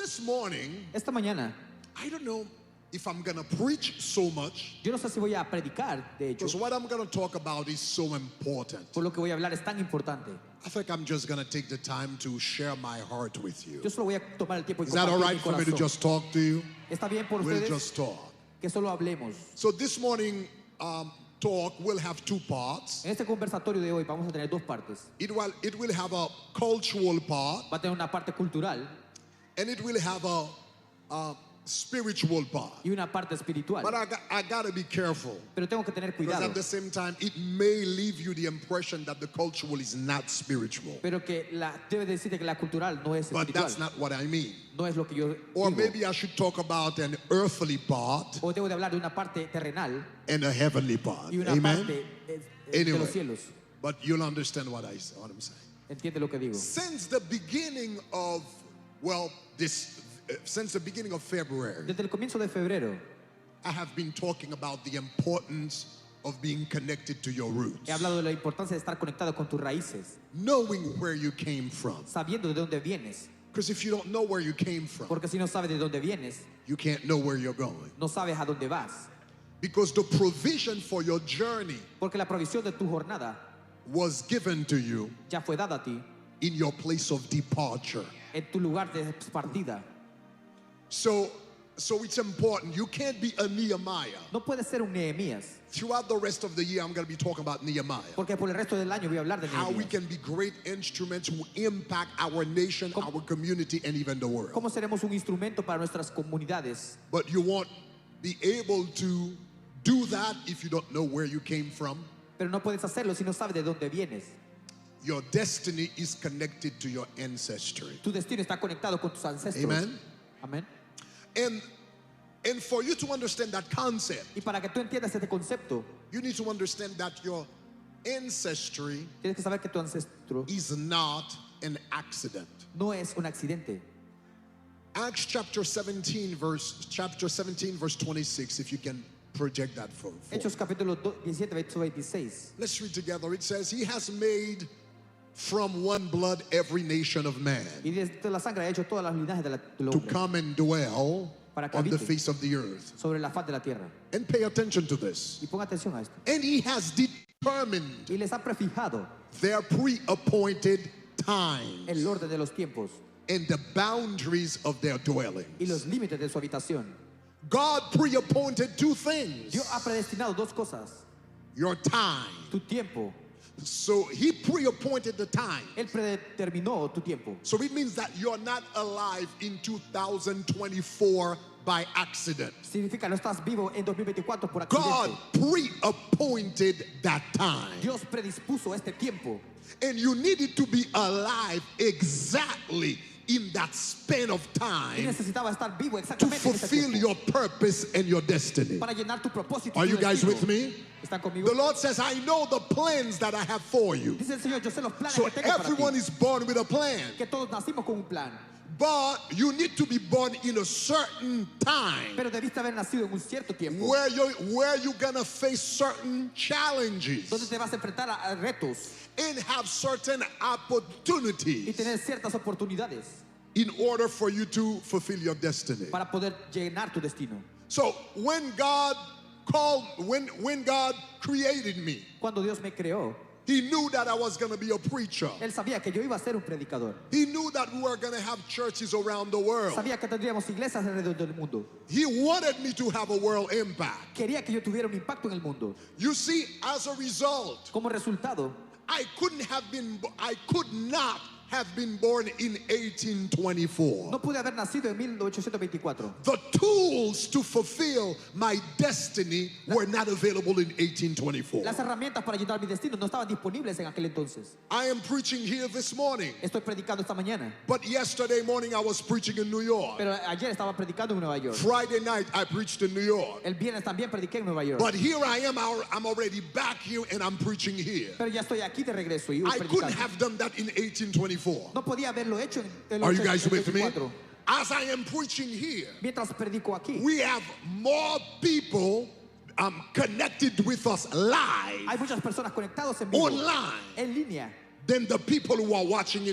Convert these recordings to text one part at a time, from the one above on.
this morning, Esta mañana, I don't know if I'm going to preach so much, yo no sé si voy a predicar, de hecho, because what I'm going to talk about is so important. por lo que voy a hablar es tan importante. I think I'm just going to take the time to share my heart with you. Yo solo voy a tomar el tiempo y Is that all compartir right mi for me to corazón. just talk to you? ¿Está bien por We'll ustedes just talk. que solo hablemos? So this morning talk will have two parts. En este conversatorio de hoy vamos a tener dos partes. It will have a cultural part, Va a tener una parte cultural and it will have a spiritual part. y una parte espiritual. But I got to be careful, Pero tengo que tener because cuidado. at the same time, it may leave you the impression that the cultural is not spiritual. Pero que debe decirte que la cultural no es But that's espiritual. not what I mean. No es lo que yo Or digo. maybe I should talk about an earthly part O debo de hablar de una parte terrenal and a heavenly part. y una Amen? parte de Anyway. los cielos. But you'll understand what I'm saying. ¿Entiende lo que digo? Since the beginning of, since the beginning of February, Desde el comienzo de febrero I have been talking about the importance of being connected to your roots, he hablado de la importancia de estar conectado con tus raíces, knowing where you came from. sabiendo de dónde vienes. Because if you don't know where you came from, Porque si no sabes de dónde vienes, you can't know where you're going. no sabes a dónde vas. Because the provision for your journey Porque la provisión de tu jornada was given to you ya fue dada a ti in your place of departure. en tu lugar de partida. So it's important. You can't be a Nehemiah. No puedes ser un Nehemías, Throughout the rest of the year, I'm going to be talking about Nehemiah. porque por el resto del año voy a hablar de How we Nehemías. can be great instruments who impact our nation, our community, and even the world. ¿Cómo seremos un instrumento para nuestras comunidades? But you won't be able to do that if you don't know where you came from. Pero no puedes hacerlo si no sabes de dónde vienes. Your destiny is connected to your ancestry. Tu destino está conectado con tus ancestros. Amen. Amén. And for you to understand that concept, Y para que tú entiendas este concepto, you need to understand that your ancestry tienes que saber que tu ancestro is not an accident. no es un accidente. Acts chapter 17 verse 26, if you can project that for Hechos capítulo 17, verso 26. Let's read together. It says, He has made from one blood every nation of man Y desde la sangre ha hecho todas las linajes del to hombre come and dwell Para que on the habite. face of the earth. sobre la faz de la tierra. And pay attention to this. Y ponga atención a esto. And He has determined Y les ha prefijado their pre-appointed times el orden de los tiempos and the boundaries of their dwelling. y los límites de su habitación. God pre-appointed two things. Dios ha predestinado dos cosas. Your time. Tu tiempo. So He pre-appointed the time. Él predeterminó tu tiempo. So it means that you're not alive in 2024 by accident. Significa no estás vivo en 2024 por God accidente. pre-appointed that time. Dios predispuso este tiempo. And you needed to be alive exactly in that span of Y time necesitaba estar vivo to exactamente en ese fulfill tiempo your purpose and your destiny. para llenar tu propósito. Are y tu you guys destino. with me? ¿Están conmigo? The Lord says, I know the plans that I have for you. Dice el Señor, yo sé los planes So que tengo para everyone ti. is born with a plan. Que todos nacimos con un plan. But you need to be born in a certain time Pero debiste haber nacido en un cierto tiempo. where you're gonna face certain challenges Donde te vas a enfrentar a retos and have certain y opportunities tener ciertas oportunidades in order for you to fulfill your destiny. para poder llenar tu destino. So when God created me, Cuando Dios me creó, He knew that I was going to be a preacher. Él sabía que yo iba a ser un predicador. He knew that we were going to have churches around the world. Sabía que tendríamos iglesias alrededor del mundo. He wanted me to have a world impact. Quería que yo tuviera un impacto en el mundo. You see, as a result, Como resultado, I could not have been born in 1824. no pude haber nacido en 1824. The tools to fulfill my destiny were not available in 1824. Las herramientas para llenar mi destino no estaban disponibles en aquel entonces. I am preaching here this morning, Estoy predicando esta mañana, but yesterday morning I was preaching in New York. pero ayer estaba predicando en Nueva York. Friday night I preached in New York. El viernes también prediqué en Nueva York. But here I am, I'm already back here and I'm preaching here. Pero ya estoy aquí de regreso y I couldn't predicando. have done that in 1824. No podía haberlo hecho en Are you guys with me? 1824. As I am preaching here, Mientras predico aquí, we have more people connected with us live, hay muchas personas conectadas en vivo, online, en línea, than the people who are watching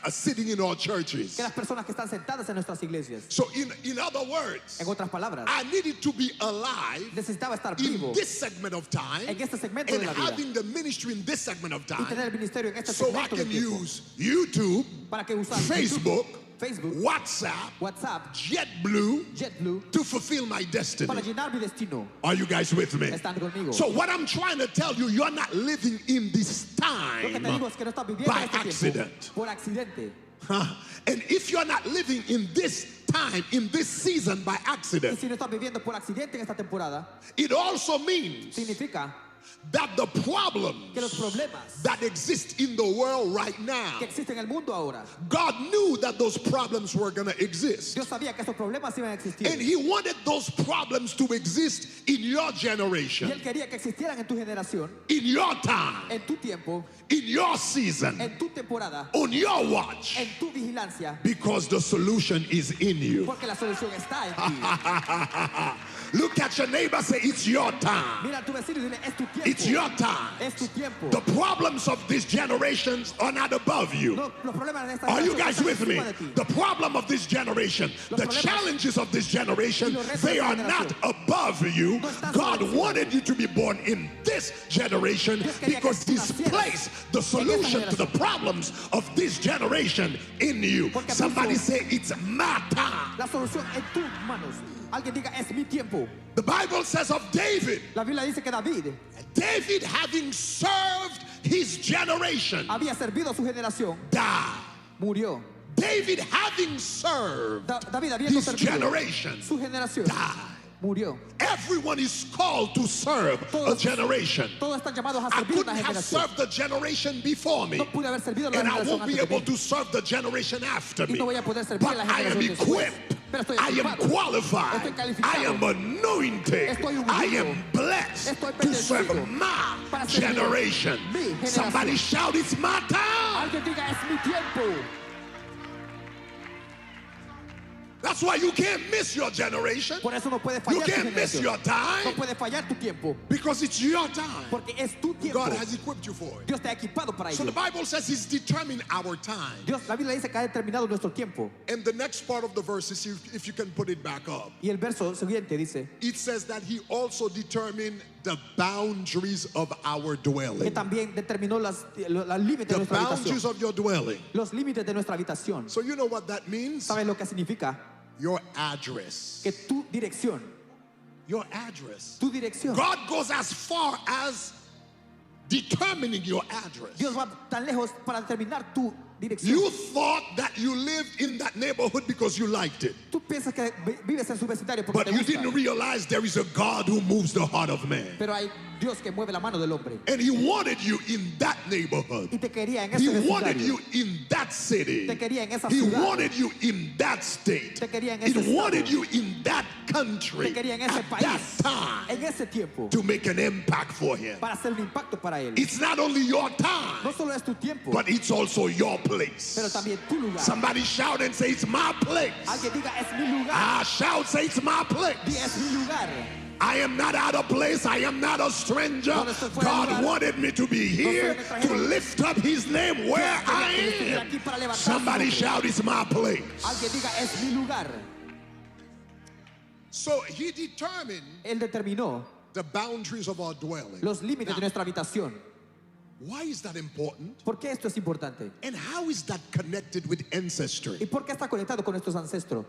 sitting in our churches. que las personas que están sentadas en nuestras iglesias. So in other words, En otras palabras, I needed to be alive necesitaba estar in vivo this segment of time en este segmento and de la vida having the ministry in this segment of y time, tener el ministerio en este so I segmento de can tiempo use YouTube, para que usar Facebook, Facebook, WhatsApp, WhatsApp, JetBlue JetBlue to fulfill my destiny. para llenar mi destino. Are you guys with me? Están conmigo. So what I'm trying to tell you, you're not living in this Lo que te digo time. es que no estás viviendo by en este accident. tiempo por accidente. And if you're not living in this time, in this season by Y accident, si no estás viviendo por accidente en esta temporada, it also means significa that the problems que los problemas that exist in the world right now, que existen en el mundo ahora, God knew that those problems were going to exist. Dios sabía que esos problemas iban a existir. And He wanted those problems to exist in your Y generation, Él quería que existieran en tu generación, in your time, en tu tiempo, in your season, en tu temporada, on your watch, en tu vigilancia, because the solution is in you. porque la solución está en ti. Look at your neighbor, say, it's your time. Mira a tu vecino y dile, es tu It's tiempo. your time. Es tu tiempo. The problems of these generations are not above you. No, los problemas de esta Are you generación guys están with me? encima de ti. The problem of this generation, the challenges of this generation, they are not above you. God wanted you to be born in this generation because He's placed the solution to the problems of this generation in you. Somebody say, it's my time. La solución en tus manos. Alguien diga, es mi tiempo. The Bible says of David, La Biblia dice que David David having served his generation, había servido a su generación, died. murió. David having served David habiendo his servido generation, su generación, died. murió. Everyone is called to serve a generation. Todos están llamados a I servir couldn't una have generación. served the generation before me, No pude haber servido a la and I generación won't be antes de able mí. to serve the generation after Y me. no voy a poder servir a But la I am generación después. equipped. Pero estoy I am equipado. qualified. Estoy calificado. I am anointed. Estoy ungido. I am blessed Estoy to serve bendecido my para servir generation. mi generación. Somebody shout, it's my time. Alguien diga, es mi tiempo. That's why you can't miss your generation. Por eso no puede You fallar tu can't miss generación. your No time puede fallar tu tiempo. because it's your time. Porque es tu tiempo. God has equipped you for it. Dios te ha equipado para So ello. the Bible says He's determined our time. Dios, la Biblia dice que ha determinado nuestro tiempo. And the next part of the verse is, if you can put it back up, Y el verso siguiente dice it says that He also determined the boundaries of our que dwelling. también determinó los límites de The nuestra boundaries habitación. of your dwelling. Los límites de nuestra habitación. So you know what that means? ¿Sabes lo que significa? Your address. Que tu dirección, Your address. tu dirección. God goes as far as determining your address. Dios va tan lejos para determinar tu dirección. You thought that you lived in that neighborhood because you liked it. Tú piensas que vives en su vecindario porque But te you gusta. didn't realize there is a God who moves the heart of man. Pero hay Dios que mueve la mano del hombre. And He wanted you in that neighborhood. Y te quería en He ese wanted vecindario. you in that city. Te quería en esa He ciudad. wanted you in that state. Te quería en He ese estado. wanted you in that country Te quería en ese at país. that time En ese tiempo. to make an impact for Him. Para hacer un impacto para él. It's not only your No time, solo es tu tiempo, but it's also your place. pero también tu lugar. Somebody shout and say, it's my place. Alguien diga, es mi lugar. Ah, shout, say, it's my Di, place. es mi lugar. I am not out of place. I am not a stranger. No estoy fuera de God lugar. wanted me to be here No soy un to extranjero. lift up His name where Dios quería que yo I estuviera am. aquí para levantar su Somebody nombre. shout, it's my place. Alguien diga, es mi lugar. So He determined Él determinó the boundaries of our dwelling. los límites de nuestra habitación. Why is that important? ¿Por qué esto es importante? And how is that connected with ¿Y ancestry? por qué está conectado con nuestros ancestros?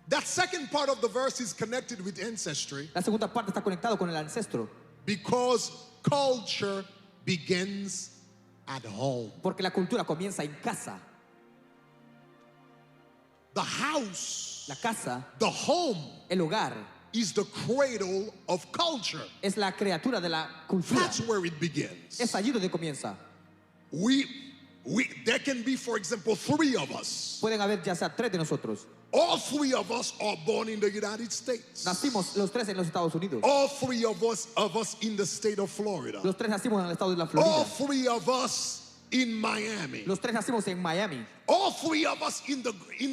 That second part of the verse is connected with ancestry La segunda parte está conectado con el ancestro. because culture begins at home. Porque la cultura comienza en casa. The house, La casa, the home, el hogar, is the cradle of culture. es la criatura de la cultura. That's where it begins. Es allí donde comienza. There can be, for example, 3 of us. Pueden haber ya sea 3 de nosotros. All 3 of us are born in the United States. Nacimos los 3 en los Estados Unidos. All 3 of us in the state of Florida. Los 3 nacimos en el estado de la All Florida. 3 of us in Miami. Los 3 nacimos en Miami. All 3 of us in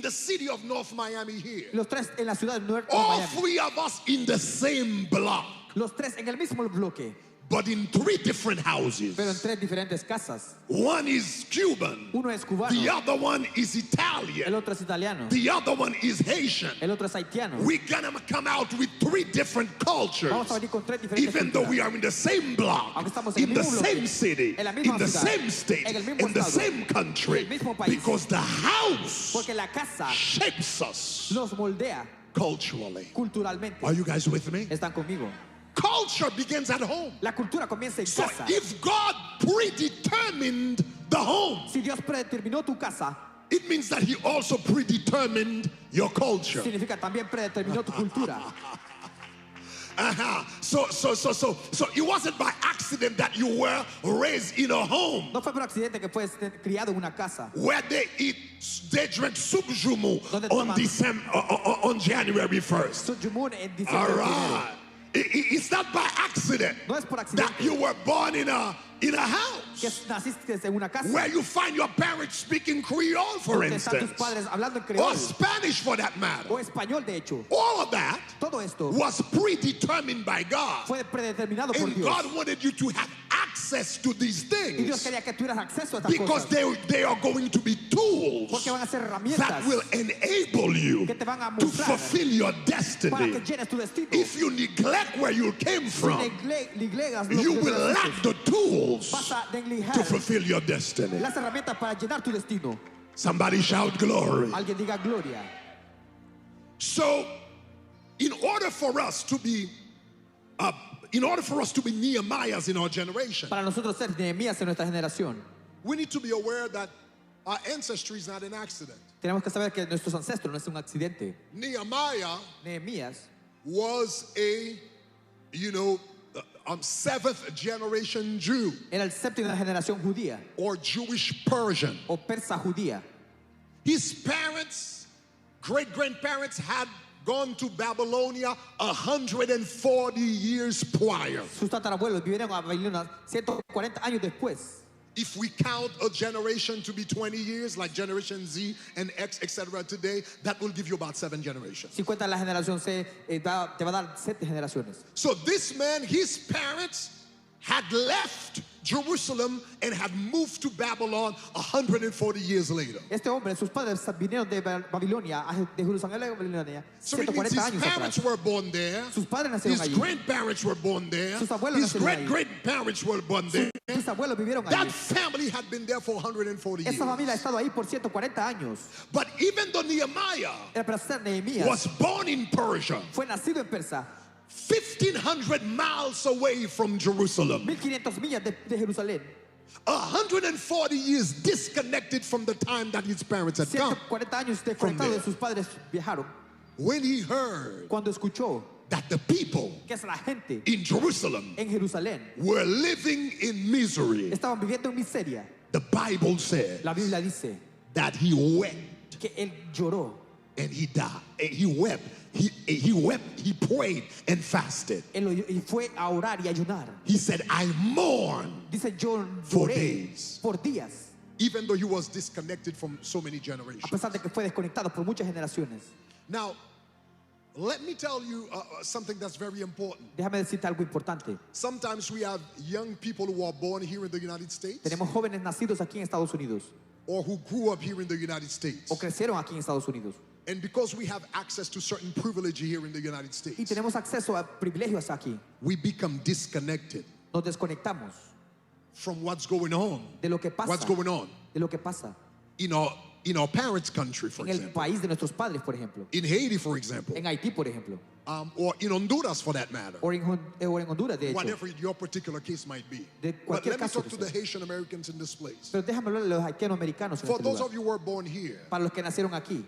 the city of North Miami here. Los 3 en la ciudad de North All Miami. 3 of us in the same block. Los 3 en el mismo bloque. but in 3 different houses. pero en 3 diferentes casas. One is Cuban, Uno es cubano, the other one is el Italian, otro es italiano, the other one is Haitian. el otro es haitiano. We're gonna come out with 3 different cultures, Vamos a venir con 3 diferentes even though we culturas. are in the same block, Aunque estamos en in el the mismo bloque, same city, en la misma in the ciudad, same state, en el mismo in the estado, same country, en el mismo país. because the house Porque la casa shapes us nos moldea culturally. culturalmente. Are you guys with me? Están conmigo. Culture begins at home. La cultura comienza en So casa. if God predetermined the home, Si Dios predeterminó tu casa, it means that He also predetermined your culture. significa también predeterminó tu cultura. So it wasn't by accident that you were raised in a home No fue por accidente que fue criado en una casa where they drank soup jumu Donde on toman- December on January 1st. Sujumun en All diciembre primero. right. It's not by accident No es por that accidente you were born in a que house naciste en una casa where you find your parents speaking Creole, for donde están tus instance, padres hablando en or creol Spanish for that matter. o español de hecho. All of that Todo esto was predetermined by God. fue predeterminado por And Dios. God wanted you to have access to these Y Dios things quería que tuvieras acceso a estas because cosas. they are going to be tools Porque van a ser that herramientas will enable you que te van a to mostrar fulfill your para destiny. que llenes tu destino. If you neglect where you came Si from, neglegas lo you que will Dios lack hace, the tools vas a to neglijar fulfill your destiny. las herramientas para llenar tu destino. Somebody shout glory. Alguien diga gloria. So, in order for us to be Nehemiahs in our generation, Para nosotros ser Nehemías en nuestra generación, we need to be aware that our ancestry is not an accident. tenemos que saber que nuestros ancestros no es un accidente. Nehemiah Nehemías was a, 7th generation Jew era el séptimo de la generación judía or Jewish Persian. o persa judía. His parents, great-grandparents had gone to Babylonia 140 years prior. Sus tatarabuelos vivieron a Babilonia 140 años después. If we count a generation to be 20 years, like Generation Z and X, etc. today, that will give you about 7 generations. Si cuentas la generación C, te va a dar 7 generaciones. So this man, his parents had left Jerusalem and had moved to Babylon 140 years later. Este hombre, sus padres vinieron de Babilonia, de Jerusalén a Babilonia, So it means 140 his años parents atrás. were born there. Sus padres nacieron His allí. grandparents were born there. Sus abuelos His nacieron ahí. great-grandparents were born there. Sus abuelos vivieron That allí. family had been there for 140 years. Esa familia ha estado ahí por 140 años. But even though Nehemiah Era para ser Nehemías. was born in Persia, Fue nacido en Persa, 1,500 miles away from Jerusalem, 1500 millas de Jerusalén. 140 years disconnected from the time that his parents had come. 140 años From desconectado there. de sus padres viajaron. When he heard Cuando escuchó that the people que es la gente in Jerusalem en Jerusalén were living in misery, estaban viviendo en miseria, the Bible said la Biblia dice that he wept que él lloró. and he died. He wept. He wept. He prayed and fasted. Y fue a orar y a ayunar. He said, I mourn, Dice, yo For lloré days. por días, even though he was disconnected from so many a generations. pesar de que fue desconectado por muchas generaciones. Now, let me tell you something that's very important. Déjame decirte algo importante. Sometimes we have young people who are born here in the United States Tenemos jóvenes nacidos aquí en Estados Unidos or who grew up here in the United States. o crecieron aquí en Estados Unidos. And because we have access to certain privilege here in the United Y States, tenemos acceso a privilegios aquí. we become disconnected Nos desconectamos from what's going on. de lo que pasa. What's going on De lo que pasa in our parents' country, for en el example, país de nuestros padres, por ejemplo. in Haiti, for example, En Haití, por ejemplo. or in Honduras, for that matter. O en Honduras, de hecho. Whatever your particular case might be. De But cualquier let me caso talk to que the sea. Haitian Americans in this place. Pero déjame hablar de los haitianos americanos en For este those lugar. of you who were born here, Para los que nacieron aquí,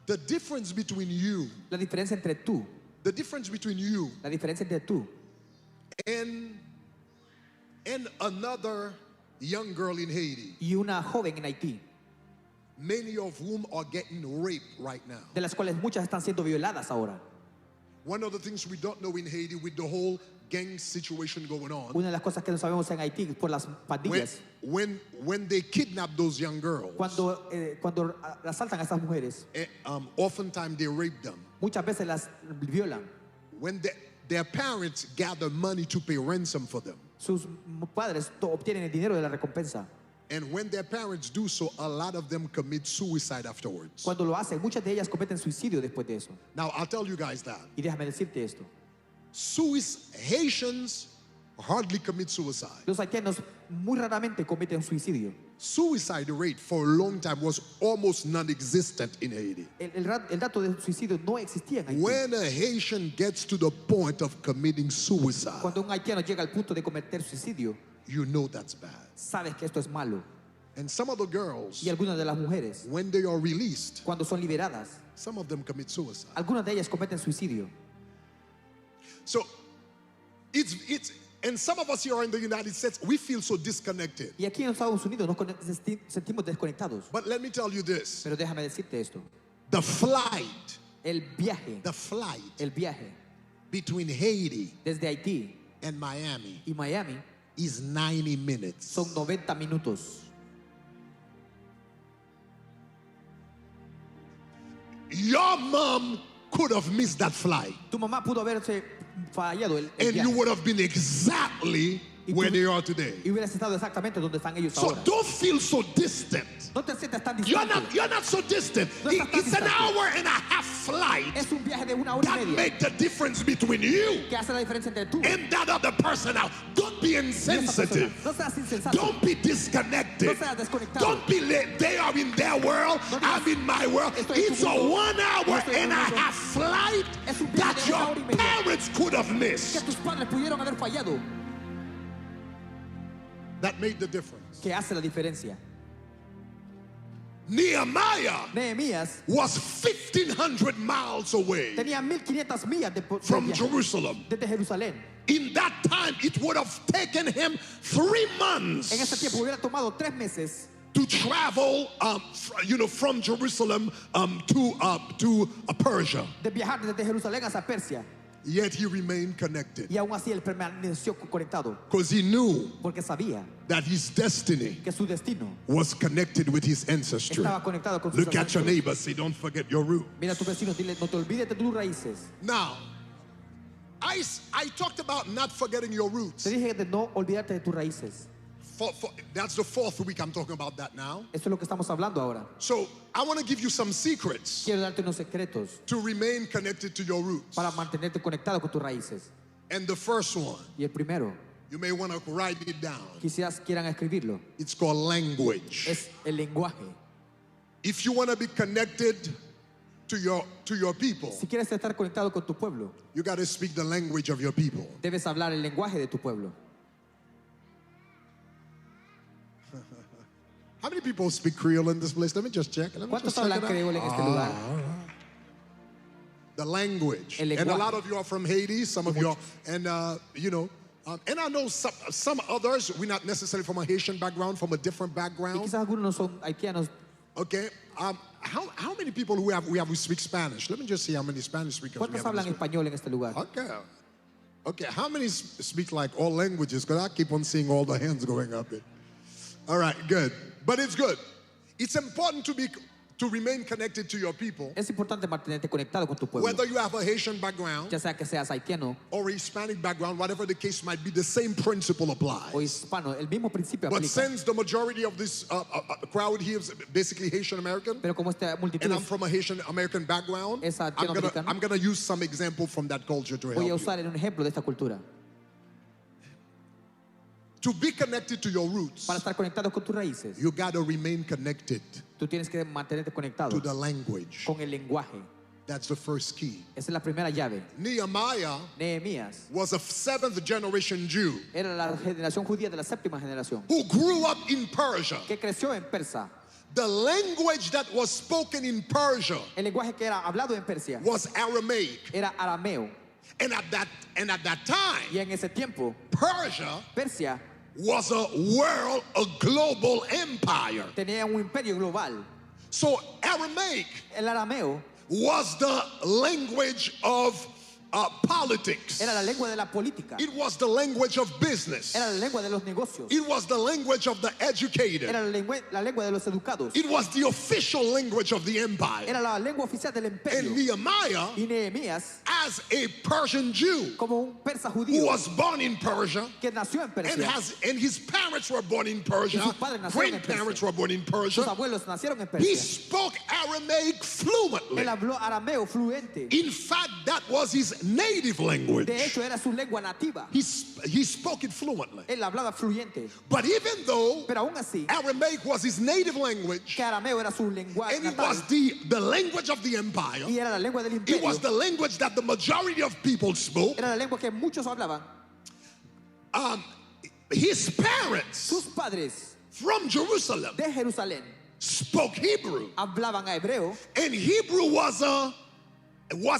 the difference between you, la diferencia entre tú, the difference between you la diferencia entre tú and another young girl in Haiti, y una joven en Haití, many of whom are getting raped right now. de las cuales muchas están siendo violadas ahora. One of the things we don't know in Haiti with the whole gang situation going on, Una de las cosas que no sabemos en Haití por las pandillas, when they kidnap those young girls, cuando asaltan a estas mujeres, oftentimes they rape them. muchas veces las violan. When their parents gather money to pay ransom for them. sus padres obtienen el dinero de la recompensa. And when their parents do so, a lot of them commit suicide afterwards. Cuando lo hacen, muchas de ellas cometen suicidio después de eso. Now, I'll tell you guys that. Y déjame decirte esto. Haitians hardly commit suicide. Los haitianos muy raramente cometen suicidio. Suicide rate for a long time was almost non-existent in Haiti. El dato de suicidio no existía en Haití. When a Haitian gets to the point of committing suicide, Cuando un haitiano llega al punto de cometer suicidio, you know that's bad. sabes que esto es malo. And some of the girls, Y algunas de las mujeres, when they are released, cuando son liberadas, some of them commit suicide. algunas de ellas cometen suicidio. So and some of us here in the United States, we feel so disconnected. Y aquí en Estados Unidos nos sentimos desconectados. But let me tell you this. Pero déjame decirte esto. The flight El viaje between Haiti desde Haití and Miami y Miami is 90 minutes. son 90 minutos. Your mom could have missed that flight. Tu mamá pudo haberse fallado el And you viaje. would have been exactly where they are today. Y hubieras estado exactamente donde están ellos So ahora. don't feel so distant. No te sientas tan You're distante. not so distant. No estás tan It's an distante. hour and a half flight Es un viaje de 1 hora y that media make the difference between you que hace la diferencia entre tú and that other person. Now, don't be y esa persona. insensitive. No seas insensato. Don't be disconnected. No seas desconectado. Don't be late. They are in their world. No I'm in my world. Estoy en It's tu a mundo. 1 hour Estoy en and a mi mundo. half flight Es un viaje that de 1 hora y your media. parents could have Que missed. tus padres pudieron haber fallado. That made the difference. Que hace la diferencia. Nehemiah Nehemías was 1,500 miles away tenía 1500 millas de from viaje Jerusalem. desde Jerusalén. In that time, it would have taken him 3 months En ese tiempo hubiera tomado 3 meses to travel, from Jerusalem to Persia. de viajar desde Jerusalén hasta Persia. Yet he remained connected Y aún así él permaneció conectado because he knew porque sabía that his destiny que su destino was connected with his ancestry. estaba conectado con sus Look at your ancestros. neighbor, say, don't forget your root. Mira a tu vecino, dile, no te olvides de tus raíces. Now, I talked about not forgetting your roots. Te dije de no olvidarte de tus raíces. That's the 4th week I'm talking about that now. Esto es lo que estamos hablando ahora. So I want to give you some secrets Quiero darte unos secretos to remain connected to your roots. para mantenerte conectado con tus raíces. And the first one, Y el primero, you may want to write it down. quizás quieran escribirlo, It's called language. es el lenguaje. If you want to be connected to your people, Si quieres estar conectado con tu pueblo, you got to speak the language of your people. debes hablar el lenguaje de tu pueblo. How many people speak Creole in this place? Let me just check. ¿Cuántos hablan creole en este lugar? The language. El And a lenguaje. lot of you are from Haiti, some of you are, and and I know some others, we're not necessarily from a Haitian background, from a different Y background. quizás algunos no son haitianos. Okay. How many people who speak Spanish? Let me just see how many Spanish speakers we ¿Cuántos have. in hablan this room. español en este lugar? Okay. How many speak like all languages? Because I keep on seeing all the hands going up. All right, good. But it's good. It's important to remain connected to your people. Es importante mantenerte conectado con tu pueblo. Whether you have a Haitian background Ya sea que seas haitiano or a Hispanic background, whatever the case might be, the same principle applies. o hispano, el mismo principio But aplica. since the majority of this crowd here is basically Haitian American, Pero como esta multitud and I'm from a Haitian American background, Es latinoamericano. I'm gonna use some example from that culture to help voy a you. usar un ejemplo de esta cultura. To be connected to your roots, Para estar conectados con tus raíces, you gotta remain connected tú tienes que mantenerte conectado to the language. con el lenguaje. That's the first key. Esa es la primera llave. Nehemiah Nehemías was a 7th generation Jew era la generación judía de la séptima generación who grew up in Persia. que creció en Persa. The language that was spoken in Persia El lenguaje que era hablado en Persia was Aramaic. era arameo. And at that time, Y en ese tiempo, Persia Persia was a global empire. tenía un imperio global. So Aramaic El arameo was the language of politics. era la lengua de la política. It was the language of business. Era la lengua de los negocios. It was the language of the educated. Era la lengua de los educados. It was the official language of the empire. Era la lengua oficial del And imperio. Nehemiah, Y Nehemías, as a Persian Jew como un persa who judío was born in Persia, que nació en and Persia. his parents were born in Persia, Y sus padres nacieron en grandparents Persia. were born in Sus Persia. abuelos nacieron en He Persia. spoke Aramaic fluently. Él habló arameo fluente. In fact, that was his native language. De hecho, era su lengua nativa. He spoke it fluently. Él hablaba fluyente. But even though Pero aún así, Aramaic was his native language, que arameo era su lengua and it natal. was the language of the empire, Y era la lengua del it imperio. was the language that the majority of people spoke. Era la lengua que muchos hablaban. His parents Sus padres from Jerusalem de Jerusalén spoke Hebrew, hablaban a hebreo. and Hebrew was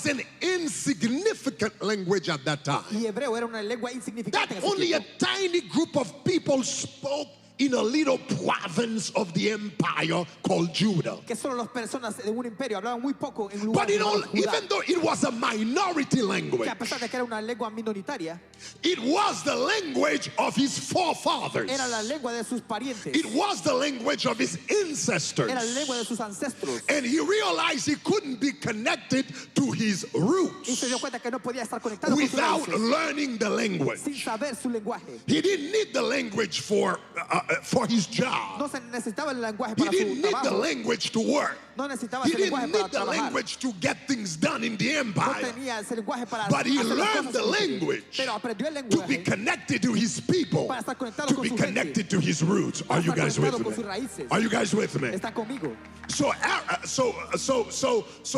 an insignificant language at that time. Y hebreo era una lengua insignificante. That En ese only a tiempo. tiny group of people spoke in a little province of the empire called Judah. Que solo las personas de un imperio hablaban muy poco en But lugares como Judá. even though it was a minority language, Que a pesar de que era una lengua minoritaria, it was the language of his forefathers. era la lengua de sus parientes. It was the language of his ancestors. Era la lengua de sus ancestros. And he realized he couldn't be connected to his Y roots se dio cuenta que no podía estar conectado con sus without raíces learning the language. sin saber su lenguaje. He didn't need the language for his job. No se necesitaba el lenguaje He para didn't su need the trabajo. language to work. No necesitaba He ese didn't lenguaje para need the trabajar. language to get things done in the No empire. tenía ese lenguaje para But he hacer las learned cosas the como quería. language Pero aprendió el to be lenguaje connected to his people, para estar conectado to con be su gente. connected to his roots. Are you estar guys conectado with con sus me? raíces. Are you guys with me? Está conmigo. So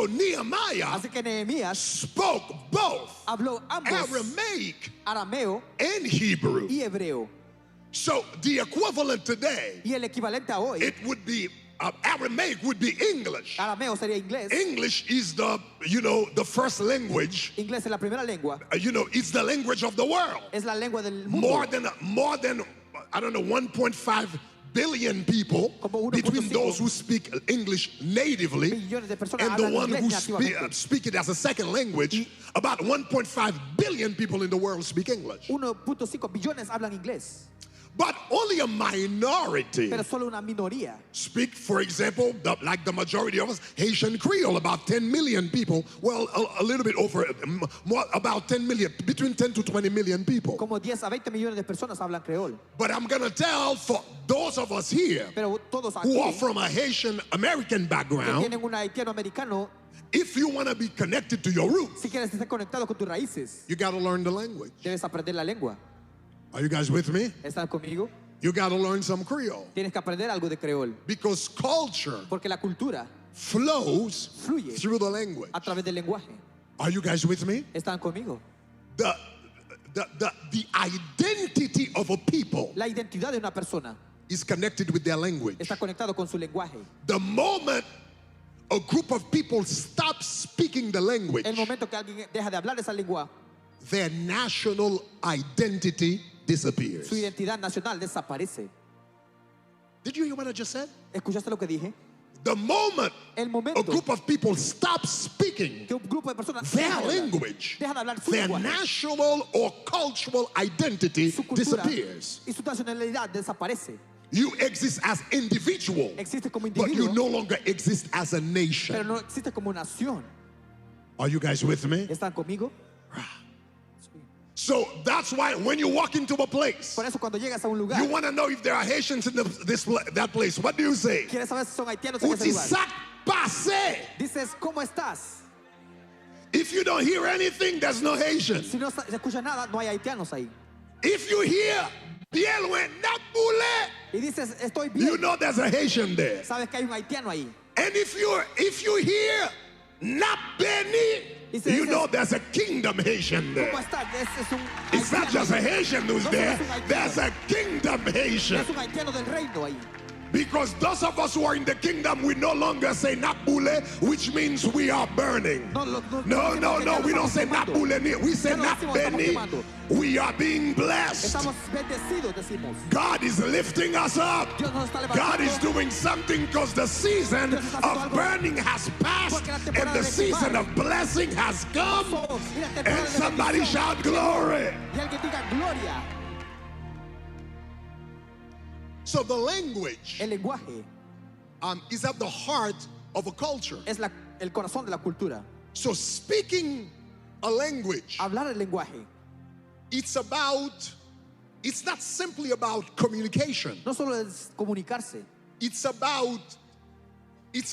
Nehemiah Así que Nehemías spoke both habló ambos Aramaic arameo and Hebrew. y hebreo. So the equivalent today, Y el equivalente a hoy, it would be Aramaic would be English. arameo sería inglés. English is the first language. Inglés es la primera lengua. It's the language of the world. Es la lengua del mundo. More than I don't know 1.5 billion people Como 1.5 between those who speak English natively millones de personas and the hablan one who inglés nativamente. speak it as a second language. About 1.5 billion people in the world speak English. 1.5 billones hablan inglés, But only a minority pero solo una minoría. speak, for example, like the majority of us, Haitian Creole, about 10 million people. Well, a little bit over, more, about 10 million, between 10 to 20 million people. Como 10 a 20 millones de personas hablan creol. But I'm going to tell for those of us here Pero todos who aquí are from a Haitian American que background, tienen un haitiano americano, if you want to be connected to your roots, si quieres estar conectado con tus raíces, you got to learn the language. debes aprender la lengua. Are you guys with me? ¿Están conmigo? You got to learn some Creole Tienes que aprender algo de creol, because culture porque la cultura flows fluye through the language. a través del lenguaje. Are you guys with me? ¿Están conmigo? The identity of a people La identidad de una persona is connected with their language. está conectado con su lenguaje. The moment a group of people stop speaking the language, El momento que alguien deja de hablar esa lengua, their national identity disappears. su identidad nacional desaparece. Did you hear what I just said? ¿Escuchaste lo que dije? The moment El a momento group of people stop speaking que un grupo de personas their deja de hablar, language, deja de hablar su their lenguaje, national or cultural identity su cultura disappears. y su nacionalidad desaparece. You exist as individual, Existe como but you individuo, no longer exist as a pero nation. no existe como nación. Are you guys with me? ¿Están conmigo? So that's why when you walk into a place, Por eso cuando llegas a un lugar, you want to know if there are Haitians in that place. What do you say? quieres saber si son haitianos en ese lugar. Utisak pase. Dices, ¿cómo estás? If you don't hear anything, there's no Haitian. Si no se escucha nada, no hay haitianos ahí. If you hear Biel went Napule, Y dices, estoy bien. you know there's a Haitian there. Sabes que hay un haitiano ahí. And if you hear Napeni, you know there's a kingdom Haitian there. ¿Cómo estás? Es un It's not haitiano. just a Haitian who's No there, solo es un haitiano. there's a kingdom Haitian. Es un haitiano del reino ahí. Because those of us who are in the kingdom, we no longer say Napule, which means we are burning. No, We don't say Napule, we say Ya no decimos, estamos Napeni. quemando. We are being blessed. Estamos bendecidos, decimos. God is lifting us up. Dios nos está levantando. God is doing something because the season Dios está haciendo of algo. burning has passed Porque la and temporada the de season quemar of blessing has come. pasó. Y la temporada And de somebody bendición shout glory. Y alguien diga gloria. So the language El lenguaje is at the heart of a culture. es el corazón de la cultura. So speaking a language. Hablar el lenguaje It's not simply about communication. no solo es comunicarse, It's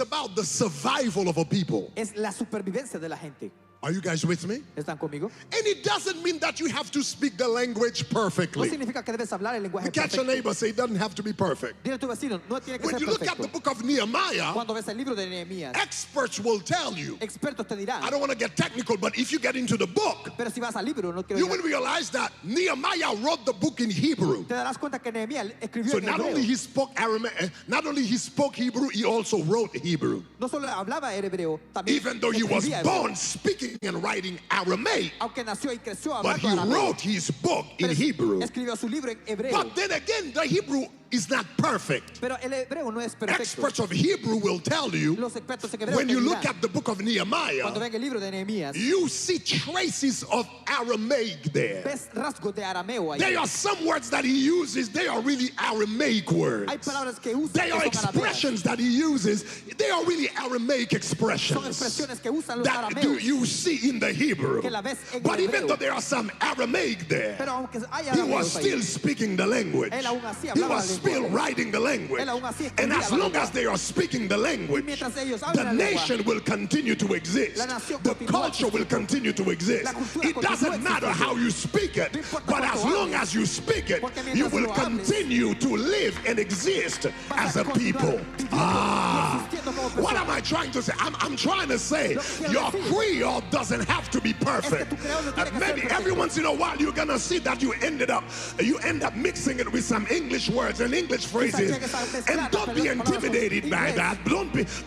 about the survival of a people. es la supervivencia de la gente. Are you guys with me? ¿Están conmigo? And it doesn't mean that you have to speak the language No perfectly. significa que debes hablar el lenguaje Catch your perfecto. neighbor, say it doesn't have to be perfect. Dile a tu vecino, no tiene que When ser you look at the perfecto. book of Nehemiah, Cuando ves el libro de Nehemías, experts will tell you, expertos te dirán, I don't want to get technical, but if you get into the book, pero si vas al libro, no quiero you llegar- will realize that Nehemiah wrote the book in Hebrew. te darás cuenta que Nehemías escribió So en not only hebreo. he spoke Aramaic, not only he spoke Hebrew, he also wrote Hebrew. No solo hablaba hebreo, también Even though he was escribía hebreo. born speaking and writing Aramaic, Aunque nació y creció but hablando he arameo, wrote his book in pero Hebrew. escribió su libro en hebreo. But then again, the Hebrew is not perfect. Pero el hebreo no es perfecto. Experts of Hebrew will tell you, Los expertos en hebreo when te you look dirán, at the book of cuando Nehemiah, ven el libro de Nehemías, you see traces of Aramaic there. ves rasgos de arameo ahí. There are some words that he uses, they are really Aramaic words. Hay palabras que usa They que are son arameas. expressions that he uses, they are really Aramaic Son expressions expresiones que usan los that arameos. you see in the Hebrew. Que la ves en But el even hebreo. though there are some Aramaic there, Pero aunque hay he was arameos ahí, still speaking the language. Él aún así He hablaba was la still lengua. writing the language. Él aún así And escribía as la long lengua. as they are speaking the language, mientras ellos the hablan la lengua, nation will continue to exist. la nación The continúa culture will existiendo. continue to exist. La cultura It doesn't continúa matter existiendo. how you speak it, No importa but as cuánto long hables, as you speak it, porque mientras you will lo hables, continue to live and exist vas as a continuar people. viviendo y existiendo como persona. What am I trying to say? I'm trying to say Lo que quiero your decir Creole doesn't have to be perfect. tu creol no tiene que ser Maybe perfecto. every once in a while you're gonna see that you end up mixing it with some English words and English phrases. llegues a mezclar And las don't be palabras intimidated by inglés. that.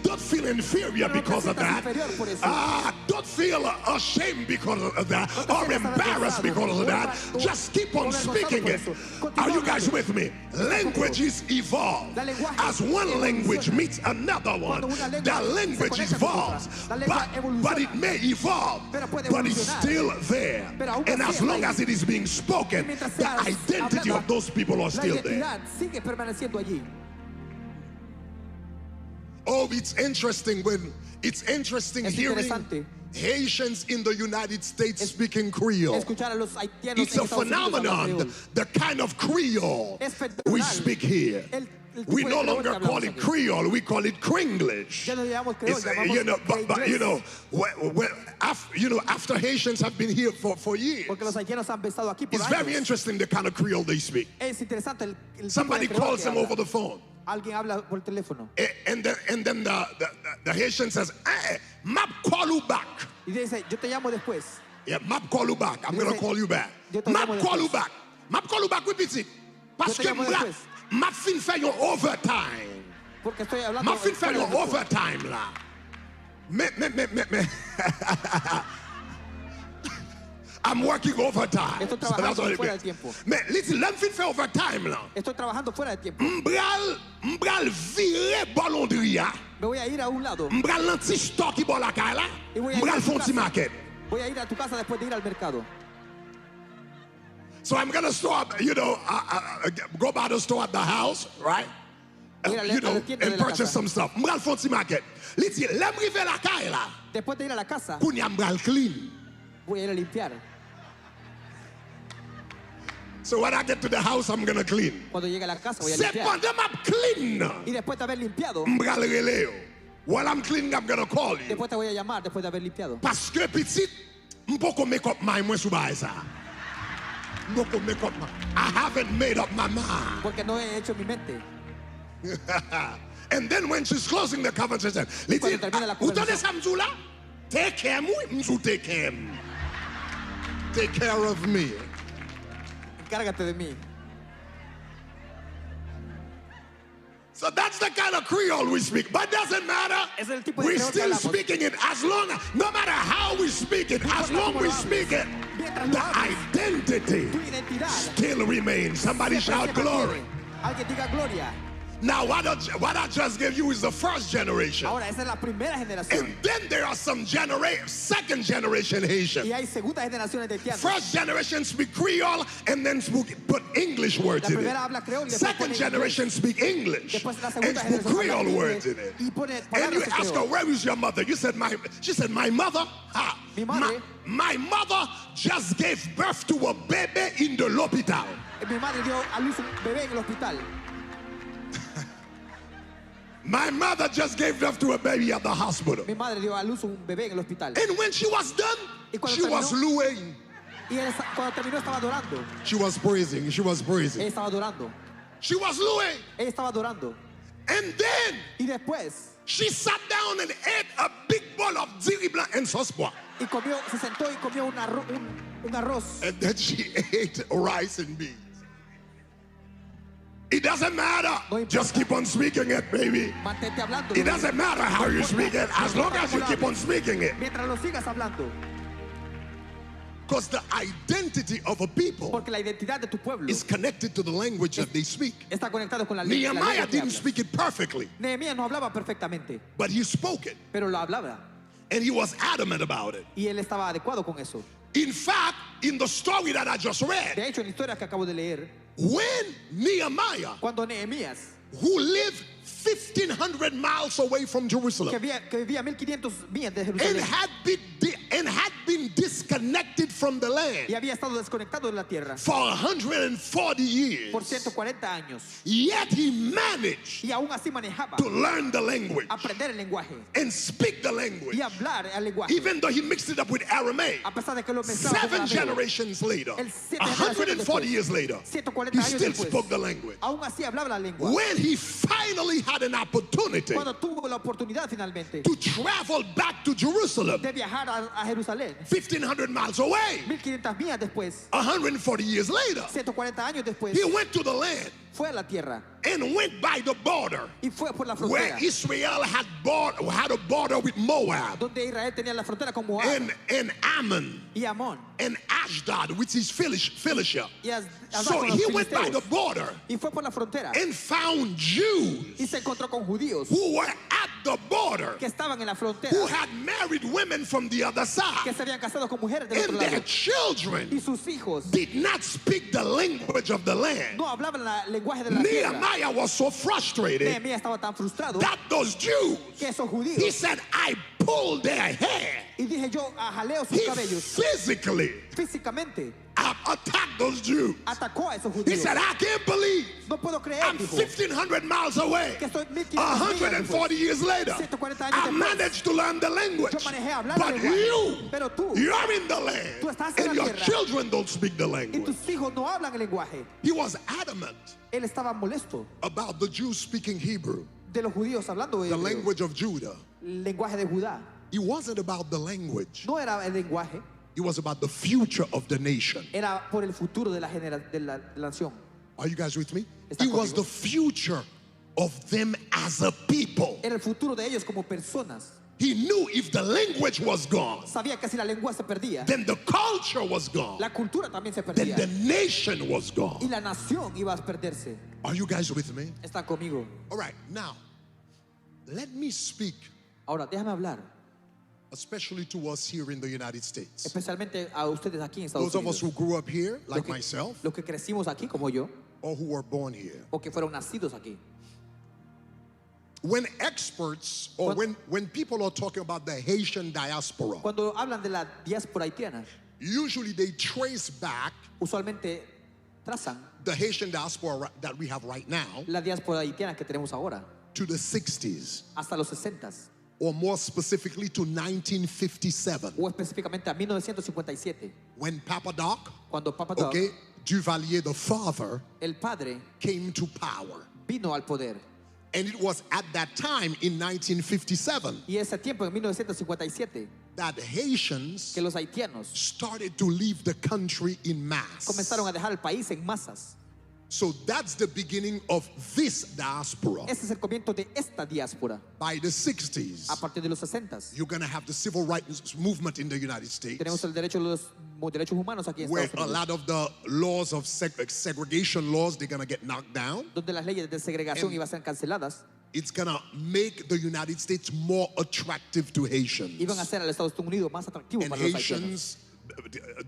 Don't feel inferior Pero no te because of sientas that. inferior por eso. Don't feel ashamed because of that No te or sientas embarrassed avergonzado because of that. o Just keep on avergonzado speaking por it. eso. Continúa Are you guys hablando. with me? Languages evolve. La lenguaje As one language evoluciona. meets another one, Cuando una lengua that se language conecta con evolves. otra, la lengua But evoluciona. it may evolve, Pero puede but it's evolucionar. still there. Pero aún And así as está long ahí. as it is being spoken, Mientras the sea identity hablada, of those people are la still there. identidad sigue permaneciendo allí. Oh, it's interesting Es hearing interesante Haitians in the United States speaking Creole. escuchar a los haitianos It's en a Estados Unidos hablar phenomenon, creol. the kind of Creole Es we fenomenal. speak here. El tipo We de no creol que longer hablamos call it aquí. Creole, we call it Kringlish. Ya no le llamamos creol, It's, llamamos you know, but you know, inglés. after Haitians have been here for years, Porque los haitianos han estado aquí por it's very años. interesting the kind of Creole they speak. Es interesante el tipo Somebody de creol calls que them habla. over the phone, Alguien habla por teléfono and then the Haitian says, "Hey, map call you back." y dice, yo te llamo después. Yeah, map call you back. I'm gonna Dice, call you back. yo te Map llamo call you después. back. Map call you back. Repeat it. Parce te que llamo m'la, después. map fin fait yon overtime. Porque estoy hablando Map fin fait fuera yon del tiempo. overtime là. Me. I'm working overtime. Estoy So that's trabajando what it fuera means. del tiempo. Mais listen, l'homme fin fait overtime là. Estoy trabajando fuera del tiempo. M'bral vire bolondria. Me voy a ir a un lado. M'bral lanti stock qui bon la caille là. Y voy a ir a M'bral tu fonti casa. market. Voy a ir a tu casa después de ir al mercado. So I'm gonna stop, go by the store at the house, right? Ir a la tienda de And la purchase casa. some stuff. M'bral fonti market. Listen, l'homme rive la caille là. Después de ir a la casa, Kounya m'bral clean. voy a ir a limpiar. So when I get to the house, I'm gonna clean. Cuando llegue a la casa, voy a C'est limpiar. pendant m'a clean. Y después de haber limpiado, M'bral releo. While I'm cleaning, I'm gonna call you. después te voy a llamar después de haber limpiado. Parce que petit, m'poko make up my mwen sou bae sa. M'poko make up my. I haven't made up my mind. Porque no he hecho mi mente. And then when she's closing the conversation, Cuando termina la ou tande conversación. sa m'sou la? Take care mou, m'sou take care. Take care of me. Encárgate de mí. So that's the kind of Creole we speak. But doesn't matter. Es el tipo de We're creol que still hablamos. speaking it as long, no matter how we speak it, as long we speak it, Mientras lo the hables, identity tu identidad still remains. Somebody siempre shout se glory. mantiene. Alguien diga gloria. Now, what I just gave you is the first generation. Ahora, esa es la primera generación. And then there are some second generation Haitian. Y hay segunda generaciones de haitianos. First generation speak Creole and then put English words La in primera it. habla creol y después Second pone generation inglés. speak English Después la and segunda put generación habla Creole words in inglés it. y pone And palabras you en ask her, creol. where is your mother? She said, my mother, Mi madre. my mother just gave birth to a baby in the l'hôpital. Mi madre dio a luz un bebé en el hospital. My mother just gave birth to a baby at the hospital. Mi madre dio a luz un bebé en el hospital. And when she was done, Y cuando she was terminó- louing. Y cuando terminó estaba adorando. She was praising. She was praising. Ella estaba adorando. She was louing. Ella estaba adorando. And then Y después, she sat down and ate a big bowl of diri blanc and sauce pois. y comió, se sentó y comió un arroz. And then she ate rice and beans. It doesn't matter. No importa. Just keep on speaking it, baby. Mantente hablando. It doesn't matter how you speak it, as long as you keep on speaking it. Mientras lo sigas hablando. Because the identity of a people Porque la identidad de tu pueblo is connected to the language that they speak. está conectado con la lengua. Nehemiah que didn't hablas. speak it perfectly, Nehemías no hablaba perfectamente, but he spoke it. pero lo hablaba. And he was adamant about it. Y él estaba adecuado con eso. In fact, in the story that I just read, De hecho, en la historia que acabo de leer, when Nehemiah, cuando Nehemías, who lived 1,500 miles away from Jerusalem que vivía 1500 millas de and Jerusalén had been disconnected from the land y había estado desconectado de la tierra for 140 years, por 140 años, yet he managed y aún así manejaba to learn the language aprender el lenguaje and speak the language, y hablar el lenguaje, even though he mixed it up with Aramaic. a pesar de que lo mezclaba con 7 arameo. generations later, El 7 140 generaciones years later, 140 he años still después, spoke the language. aún así hablaba la lengua. When he finally had an opportunity Cuando tuvo la oportunidad finalmente to travel back to Jerusalem, de viajar a Jerusalén, 1,500 miles away, 1500 millas después, 140 years later, 140 años después, he went to the land fue a la tierra and went by the border y fue por la where frontera Israel had a border with Moab donde Israel tenía la frontera con Moab and Ammon y Amón and Ashdod, which is Philistia. y So con los he went by the filisteos border y fue por la frontera and found Jews y se encontró con judíos who were at the border, que estaban en la frontera, who had married women from the other que side, se habían casado con mujeres del otro and their lado children y sus hijos did not speak the language of the land. no hablaban el lenguaje de la tierra. Nehemiah was so frustrated Nehemías estaba tan frustrado that those Jews, que esos he judíos, said, I pulled their hair. y dije yo, jaleo sus He cabellos physically físicamente, attacked those Jews. atacó a esos He judíos. said, I can't believe No puedo creer, I'm dijo, 1,500 miles away. que estoy 1500 millas 140 years later, 140 años I después. managed to learn the language. Yo manejé a hablar el But lenguaje, pero tú, you're in the land, tú estás en and la your tierra. children don't speak the y language. tus hijos no hablan el lenguaje. He was adamant Él estaba molesto about the Jews speaking Hebrew, de los judíos hablando the hebreo, language of Judah. el lenguaje de Judá. It wasn't about the language. No era el lenguaje, It was about the future of the nation. era por el futuro de la nación. Are you guys with me? ¿Están It was conmigo? the future of them as a people. Era el futuro de ellos como personas. He knew if the language was gone, Sabía que si la lengua se perdía, then the culture was gone, la cultura también se then perdía the nation was y gone. la nación iba a perderse. Are you guys with me? Están conmigo. All right, now, let me speak, Ahora, déjame hablar, especially to us here in the United States. especialmente a ustedes aquí en Estados Those of us Unidos. who grew up here, Los like que- myself, Los que crecimos aquí como yo, or who were born here. o que fueron nacidos aquí. When experts, or Cuando- when people are talking about the Haitian diaspora, Cuando hablan de la diáspora haitiana, usually they trace back usualmente trazan the Haitian diaspora that we have right now la diáspora haitiana que tenemos ahora to the 60s, hasta los 60s or more specifically to 1957, o específicamente a 1957, when Papa Doc, cuando Papa Doc, okay, Duvalier the father, el padre, came to power. vino al poder. And it was at that time in 1957 Y ese tiempo, en 1957, that Haitians que los haitianos started to leave the country in mass. comenzaron a dejar el país en masas. So that's the beginning of this diaspora. Ese es el comienzo de esta diáspora. By the 60s, A partir de los 60s, you're going to have the civil rights movement in the United States, tenemos el derecho a los derechos humanos aquí en where Estados a Unidos, lot of the laws of segregation laws, they're going to get knocked down. donde las leyes de segregación iban a ser canceladas It's going to make the United States more attractive to Haitians. iban a hacer al Estados Unidos más atractivo And para los haitianos. Haitians,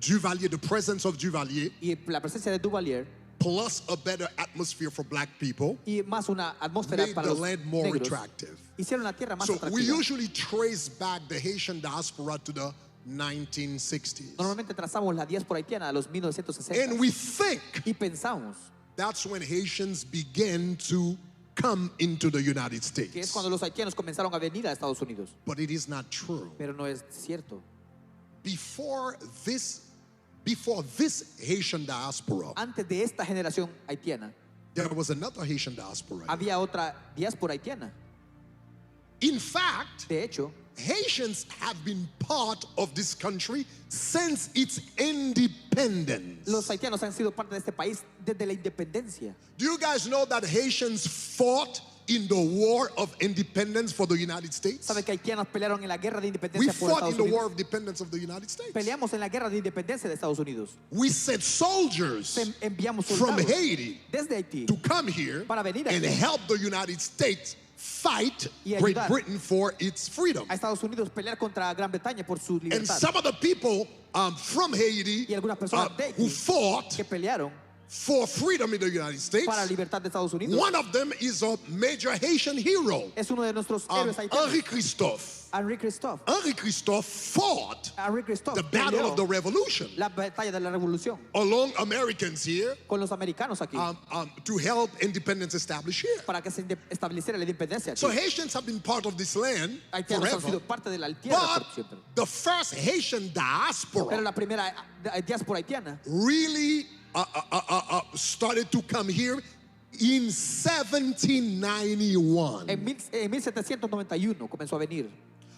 Duvalier, the presence of Duvalier, Y la presencia de Duvalier plus a better atmosphere for black people, y más una atmósfera made para the los land more negros attractive. hicieron la tierra más So we atractiva. usually trace back the Haitian diaspora to the 1960s. Normalmente trazamos la diáspora haitiana a los 1960 And we think y pensamos that's when Haitians began to come into the United que es States. cuando los haitianos comenzaron a venir a Estados Unidos, But it is not true. pero no es cierto. Before this Haitian diaspora, Antes de esta generación haitiana there was another Haitian diaspora. había otra diáspora haitiana. In fact, De hecho, Haitians have been part of this country since its independence. los haitianos han sido parte de este país desde la independencia. Do you guys know that Haitians fought in the war of independence for the United States? ¿Sabe que haitianos pelearon en la guerra de We independencia por fought in Estados the war Unidos? of independence of the United States. Peleamos en la guerra de independencia de Estados Unidos. We sent soldiers Enviamos from soldados Haiti desde Haití to come here para venir and aquí help the United States fight y Great ayudar Britain for its freedom. a Estados Unidos pelear contra Gran Bretaña por su And libertad. some of the people from Haiti Y algunas personas de who Haití fought que pelearon for freedom in the United States, para la libertad de Estados Unidos. one of them is a major Haitian hero, Es uno de nuestros héroes haitianos, Henri Christophe. Henri Christophe. Henri Christophe fought Henri Christophe the battle peleó of the revolution la batalla de la revolución along Americans here con los americanos aquí to help independence establish here. para que se estableciera la independencia aquí. So Haitians have been part of this land Haitianos han sido forever, parte de la tierra por but siempre. the first Haitian Pero diaspora la primera diáspora haitiana really started to come here in 1791 en 1791 comenzó a venir.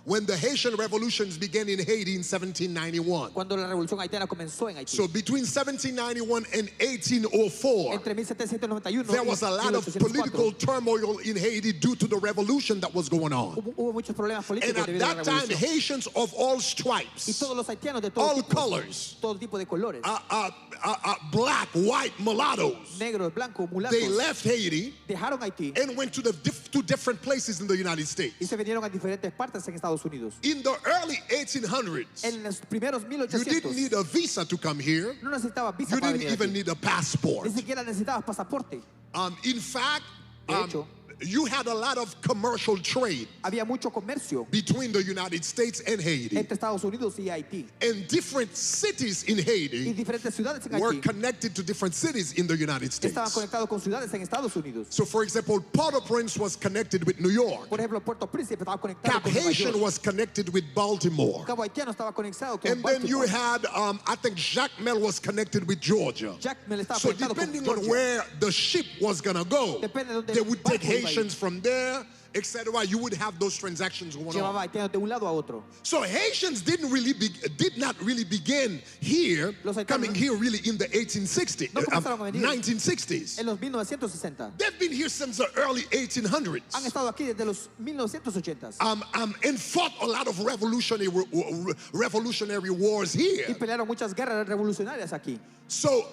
when the Haitian revolutions began in Haiti in 1791. Cuando la revolución haitiana comenzó en Haití. So between 1791 and 1804, Entre 1791 there y was a lot of 1804, political turmoil in Haiti due to the revolution that was going on. hubo muchos problemas And políticos at debido a la that time, revolución. Haitians of all Y stripes, todos los haitianos de all todo tipo, colors, todo tipo de colores, black, white, mulattoes, negros, blancos, they mulatos, left Haiti dejaron Haití and went to to different places in the United States. y se vinieron a diferentes partes en Estados Unidos. In the early 1800s, En los primeros you 1800 didn't need a visa to come here. no necesitabas visa You para didn't venir even aquí. need a passport. Ni siquiera necesitabas pasaporte. In fact, De hecho, you had a lot of commercial trade había mucho comercio between the United States and Haiti. entre Estados Unidos y Haití. And different cities in Y Haiti diferentes ciudades en were Haití connected to different cities in the United States. estaban conectados con ciudades en Estados Unidos. So, for example, Port-au-Prince was connected with New York. Por ejemplo, Puerto Príncipe estaba conectado Cap con Nueva Haitian York. was connected with Baltimore. Cabo Haitiano estaba conectado con And then you Baltimore. had, I think Jacmel was connected with Georgia. Jackmel estaba So conectado con depending on Georgia. where the ship was going to go, Depende de dónde they el would take barco iba a ir. Haitians from there, etc. You would have those transactions going Llevaba on. haitianos de un lado a otro. So Haitians did not really begin here, Los haitianos coming here really in the 1860s, no comenzaron a venir 1960s. en los 1960. They've been here since the early Han 1800s. estado aquí desde los 1980s And fought a lot of revolutionary wars here. y pelearon muchas guerras revolucionarias aquí. So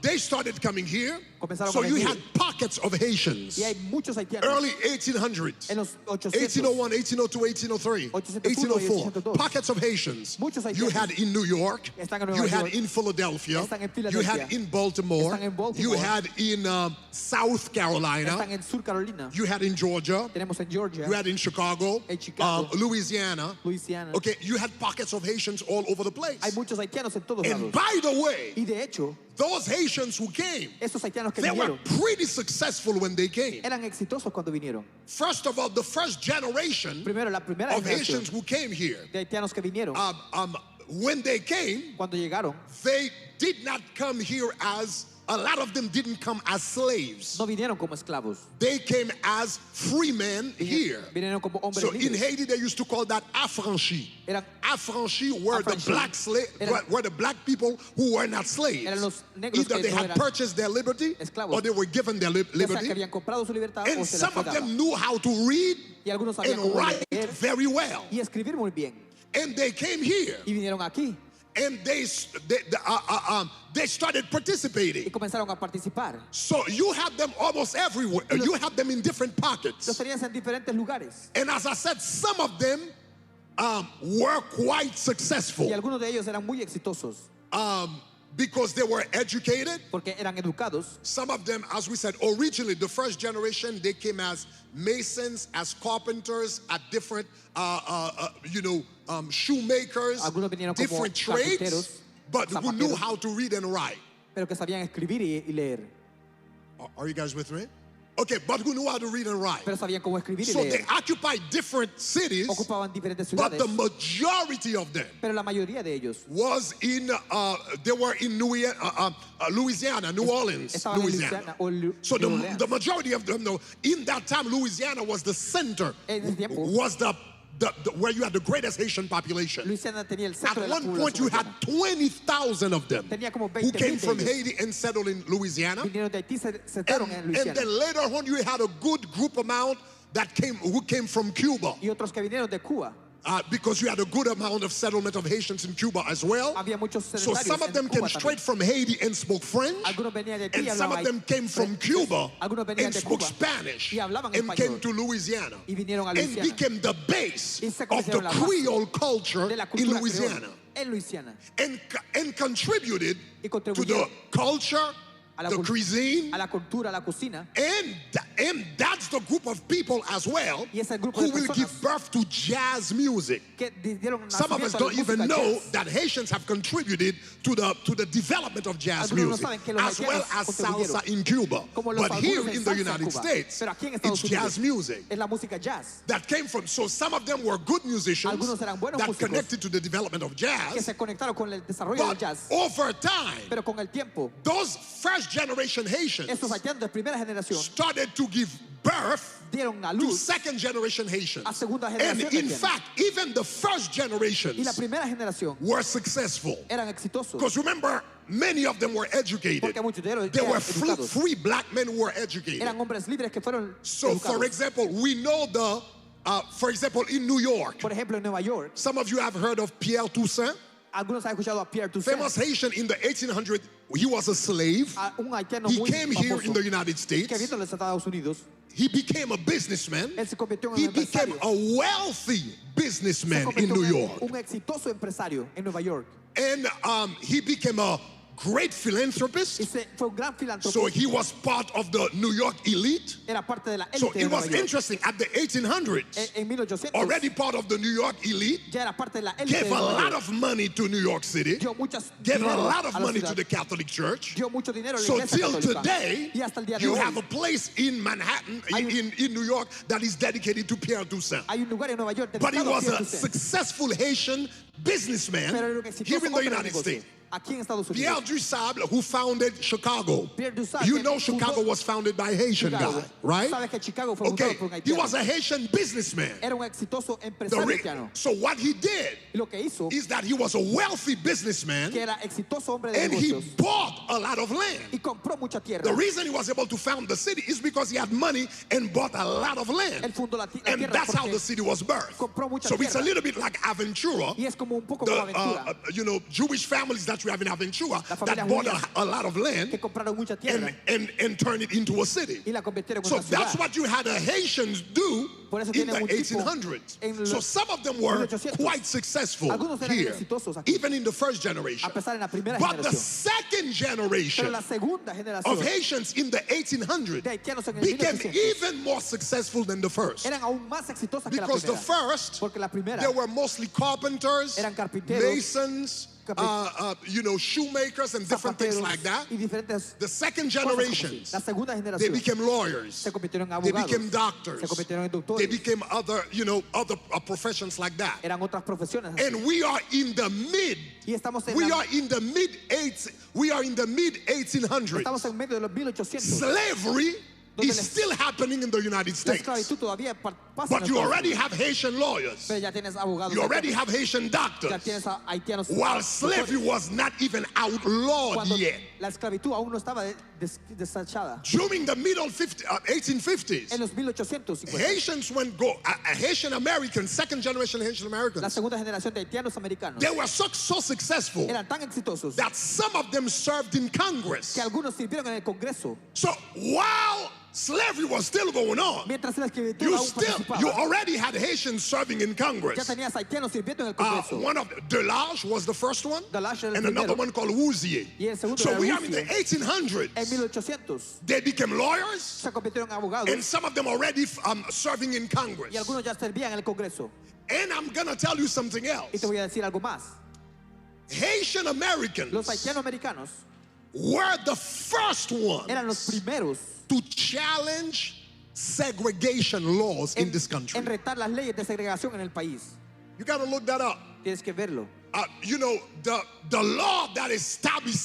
they started coming here. Comenzaron So a you venir. had pockets of Haitians. Y hay muchos haitianos Early 1800s. en los 1801, 1802, 1803, 1804. 1802. Pockets of Haitians. Muchos You haitianos. had in New York. Están en You Nueva had York. in Philadelphia. Están en You Filadelfia. had in Baltimore. Están en Baltimore. You had in South Carolina. Están en Sur Carolina. You had in Georgia. Tenemos en Georgia, You had in Chicago. En Chicago. Louisiana. Louisiana. Okay, you had pockets of Haitians all over the place. Hay muchos haitianos en todos And lados. by the way, Y de hecho, those Haitians who came, esos haitianos que they were vinieron pretty successful when they came. eran exitosos cuando vinieron. First of all, the first generation Primero, la primera of generación Haitians who came here, de haitianos que vinieron, when they came, cuando llegaron, they did not come here as a lot of them didn't come as slaves. no vinieron como esclavos. They came as free men here. Vinieron como hombres So in libres. Haiti, they used to call that affranchis. Eran- Affranchis were the Affranchis. black Eran- were the black people who were not slaves. Eran los negros Either que they no had eran purchased their liberty esclavos. or they were given their Ya sea que liberty. habían comprado su libertad o And se la some fue of dada. them knew how to read Y algunos sabían and cómo write leer very well. y escribir muy bien. And they came here Y vinieron aquí and they started y participating. comenzaron a participar. So you have them almost everywhere. You have them in different Los pockets. tenías en diferentes lugares. And as I said, some of them were quite successful Y algunos de ellos eran muy exitosos because they were educated. porque eran educados. Some of them, as we said, originally the first generation, they came as masons, as carpenters, at different, shoemakers, Algunos vinieron como different trades, carpinteros, but who knew zapateros. how to read and write. Pero que sabían escribir y leer. Are you guys with me? Okay, but who knew how to read and write? Pero sabían cómo escribir y So they leer. occupied different cities, Ocupaban diferentes but ciudades. the majority of them Pero la mayoría de ellos they were in Louisiana, New Orleans, estaban en Louisiana. Luisiana o New So Orleans. the majority of them, in that time, Louisiana was the center, En ese tiempo, was the where you had the greatest Haitian population. Luisiana tenía el At centro de la one point, you had población. 20,000 of them Tenía como who 20,000 came from de ellos. Haiti and settled in Louisiana. Vinieron de Haití, se sentaron en And Luisiana. then later on, you had a good group amount who came from Cuba. Y otros que vinieron de Cuba. Because you had a good amount of settlement of Haitians in Cuba as well. Había muchos So sedentarios some of en them came Cuba straight también. from Haiti and spoke French. Algunos venían de Haití And y some hablaban of them came from francés. Cuba Algunos venían and de spoke Cuba Spanish y hablaban and came español. to Louisiana Y vinieron a and Luisiana. became the base Y se of the convirtieron en la base Creole culture de la in cultura Louisiana criolla en Luisiana. and contributed Y to the contribuyeron culture, a la, the cuisine, a la cultura, a la cocina. and that's the group of people as well Y ese grupo who de will personas give birth to jazz music. Que dieron Some of us nacimiento a la don't even música know jazz. that Haitians have contributed to the development of jazz Algunos no music, saben que los as well haitianos as contribuyeron. salsa in Cuba. Como los But here algunos en in the salsa en United Cuba. States, Pero aquí en it's Estados jazz Unidos music es la música jazz. that came from. So some of them were good musicians Algunos eran buenos that músicos connected to the development of Que jazz. se conectaron con el desarrollo del But jazz. over time, Pero con el tiempo, those first generation Haitians estos haitianos de primera generación started to give birth dieron a to luz second generation Haitians. a segunda And generación de in haitianos. fact, even the first Y la generations primera generación were successful. eran exitosos. Because remember, many of them were educated. Porque muchos de ellos There eran were educados. free black men who were educated. Eran hombres libres que fueron So, for educados. example, we know for example, in New York, Por ejemplo, en Nueva York, some of you have heard of Pierre Toussaint, algunos han escuchado a Pierre Toussaint, famous Haitian in the 1800s. He was a slave. a un haitiano He muy came here in famoso the United que States. vino de los Estados Unidos. He became a businessman. Él se convirtió en He un became empresario. a wealthy Se businessman in convirtió New en York. un exitoso empresario en Nueva York. And he became a great Y philanthropist. fue un gran filántropo. So he was part of the New York elite. Era parte de la So élite de it was Nueva York. interesting. At the 1800s, En 1800 already part of the New York elite, ya era parte de la élite gave de a Nueva lot York. of money to New York City, Dio muchas gave a dinero lot of a la money ciudad. to the Catholic Church. Dio mucho dinero a la So iglesia till católica. today, Y hasta el día de you hoy have a place in Manhattan, Hay in New York, that is dedicated to Pierre Toussaint. hay un lugar en Nueva York But he dedicado a was Pierre a Toussaint. successful Haitian businessman Pero era un here exitoso in the hombre de United negocios States. aquí en Estados Pierre Unidos. Dusable, who founded Chicago. Pierre Dusable, You know que Chicago fundó was founded by a Haitian Chicago. guy, right? Sabes que Chicago fue fundado Okay, por un he haitiano. was a Haitian businessman. Era un exitoso The empresario re- haitiano. so what he did Y lo que hizo, is that he was a wealthy businessman que era exitoso hombre de and he negocios bought a lot of land. y compró mucha tierra. The reason he was able to found the city is because he had money and bought a lot of Él land. fundó la And tierra that's how porque the city was birthed. compró mucha So it's a tierra. little bit like Aventura. Y es como un poco The, como aventura. Jewish families that we have in Aventura La familia that bought judía a lot of land que compraron mucha tierra and turned it into a city. y la convirtieron en So una that's ciudad. what you had the Haitians do Por eso in tiene the un tipo 1800s. en los So some of them were 1800s. quite successful Algunos eran here, exitosos aquí. even in the first generation. A pesar en la primera But the generación. second Pero generation la segunda of generación Haitians in the de 1800s haitianos en el became 1800 even more successful than the first. eran aún más exitosas que la Because the primera. first, Porque la primera they were mostly carpenters, eran carpinteros, masons, shoemakers and different things like that. y diferentes The second cosas como generation, así. La segunda they generación became lawyers. se convirtieron en They abogados, became doctors. se convirtieron en They doctores, became other professions like that. eran otras profesiones así. And we are in the Y estamos en, we la- are in the mid 1800s. estamos en medio de los 1800. Slavery Donde is la- still happening in the United La States. esclavitud todavía pasa But en you Estados already Unidos. have Haitian lawyers. Pero ya tienes abogados, You already have Haitian ya doctors. tienes a haitianos. While slavery was not even outlawed Cuando yet. la esclavitud aún no estaba desechada. During the middle 1850s, En los 1850, Haitians Haitian Americans, second generation Haitian la Americans, segunda generación de haitianos americanos they were so successful eran tan exitosos that some of them served in Congress. que algunos sirvieron en el Congreso. So while slavery was still going on, Mientras la esclavitud you aún participaba, already had Haitians serving in ya Congress. tenías haitianos sirviendo en el Congreso. One of Delage was the first one, Delage era el and another primero. one called Wouzier. Y el segundo So era we are in Wouzier. the 1800s. En 1800 They became lawyers, se convirtieron en abogados and some of them already serving in y Congress. algunos ya servían en el Congreso. And I'm gonna tell you something Y else. te voy a decir algo más. Haitian Los Americans haitianos americanos were the first eran los ones primeros to challenge segregation laws in this country. en retar las leyes de segregación en el país. You gotta look that up. Tienes que verlo. The law that established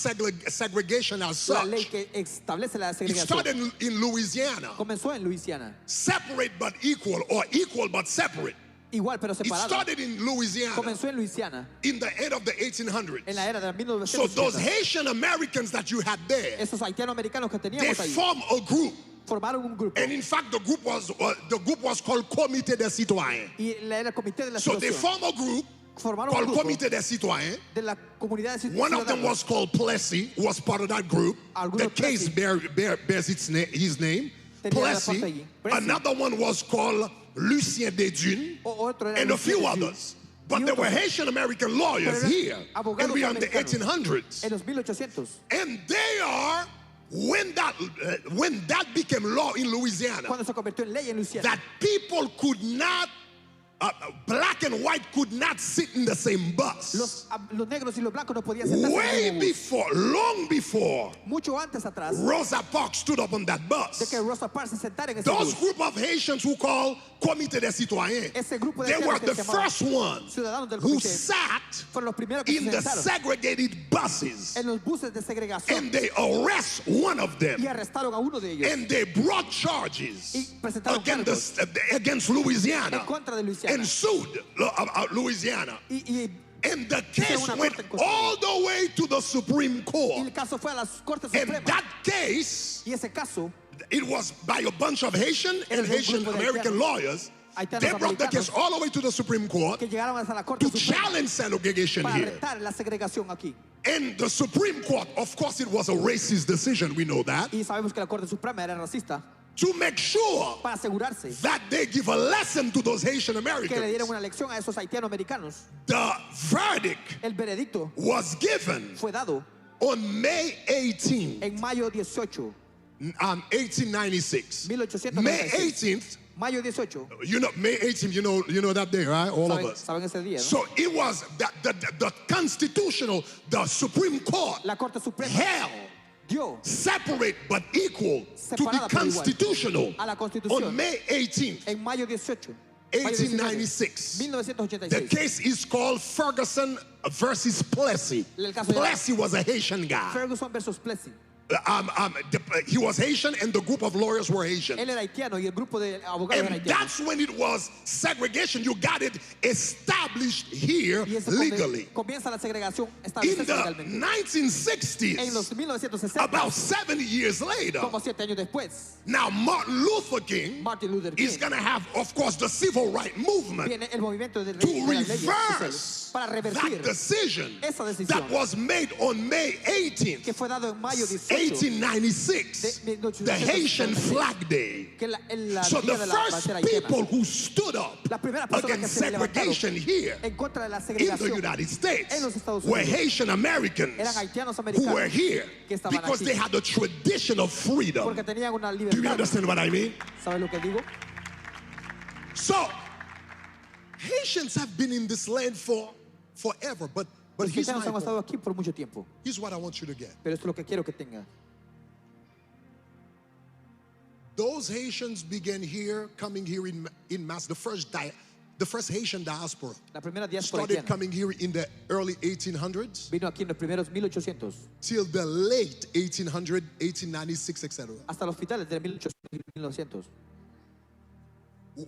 segregation as La ley such, que establece la it segregación started in Louisiana. comenzó en Luisiana. Separate but equal, or equal but separate. Igual pero It separado. started in Louisiana Comenzó en Luisiana in the end of the en 1800s. la era de So those 1950. Haitian Americans that you had there, Esos haitianos americanos que they teníamos ahí formed a group. formaron un grupo And in fact, the group was called Comité des Citoyens. y era el comité de la So they situación. formed a group Formaron un called grupo Comité des Citoyens. de la comunidad de One of them ciudadanos. was called Plessy, was part of that group. The Algunos case Plessy. bears his name. Tenía la Plessy. parte allí. Plessy. Another one was called Lucien Desdunes, Otro era and a Lucien few Desdunes. others. But there were Haitian American lawyers Pero eran here, abogados and we are in the americanos. 1800s. En los 1800. And they are, when that became law in Louisiana, Cuando se convirtió en ley en Luisiana. that people could not, black and white could not sit in the same bus. Los negros y los blancos no podían sentarse en Way el mismo bus. before, long before, Mucho antes atrás Rosa Parks stood up on that de bus. que Rosa Parks se sentara en ese Those bus. group of Haitians who call Comité des Citoyens, Ese grupo de they were haitianos que the se llamaban first ones ciudadanos del who comité sat fueron los primeros que in se the sentaron segregated buses, en los buses de segregación and they arrest one of y them, arrestaron a uno de ellos and they brought charges y presentaron cargos against Louisiana en contra de Luisiana. and sued Louisiana. Y And the case una went corte en Costa Rica. all the way to the Supreme Court. el caso fue a las Cortes And Supremas. that case, Y ese caso it was by a bunch of Haitian Era and de un Haitian grupo de American haitianos. lawyers. Haitianos They brought the americanos case all the way to the Supreme Court que llegaron hasta la Corte to Suprema challenge segregation para here. retar la segregación aquí. And the Supreme Court, of course, it was a racist decision, we know that, Y sabemos que la Corte Suprema era racista to make sure para asegurarse that they give a lesson to those Haitian que le Americans. dieran una lección a esos haitianos americanos. The verdict El veredicto was given fue dado on May 18, en mayo 18, 1896. 1896. May 18th, Mayo 18. May 18th, you know that day, right? All of ¿Saben, us. saben ese día, no? So it was the Supreme Court La Corte Suprema held dio separate but equal to be Separada pero igual constitutional a la Constitución on May 18th, en mayo 18. Mayo 1896. 1986. The case is called Ferguson versus Plessy. El caso era- Plessy was a Haitian guy. Ferguson versus Plessy. He was Haitian and the group of lawyers were Haitian. Él era haitiano y el grupo de abogados era And haitiano. that's when it was segregation. You got it established here Y eso legally. comienza la segregación In establecida the legalmente. En los 1960s, 1960, about 70 years later, como 7 años después, now Martin Luther King Martin Luther is King going to have, of course, the civil rights movement viene el movimiento de to las leyes reverse para revertir that decision esa decisión that was made on May 18th, que fue dado en mayo 18, 1896, De 1896, the Haitian Flag Day. que la So the día de la first bandera people haitiana. who stood up Las primeras personas que against se levantaron segregation here en contra de la in the segregación United States en los Estados were Unidos Haitian Americans eran haitianos who americanos were here que estaban because aquí. they had a tradition of freedom. porque tenían una Do you libertad. understand what I mean? ¿Sabes lo que digo? So, Haitians have been in this land for forever, but But Los here's haitianos han my estado point. aquí por mucho tiempo. Here's what I want you to get. Pero esto es lo que quiero que tenga. Those Haitians began here, coming here in mass. The first Haitian diaspora La primera diáspora started haitiana coming here in the early 1800s vino aquí en los primeros 1800 till the late 1800, 1896, etc. hasta los finales de 1800 y 1900.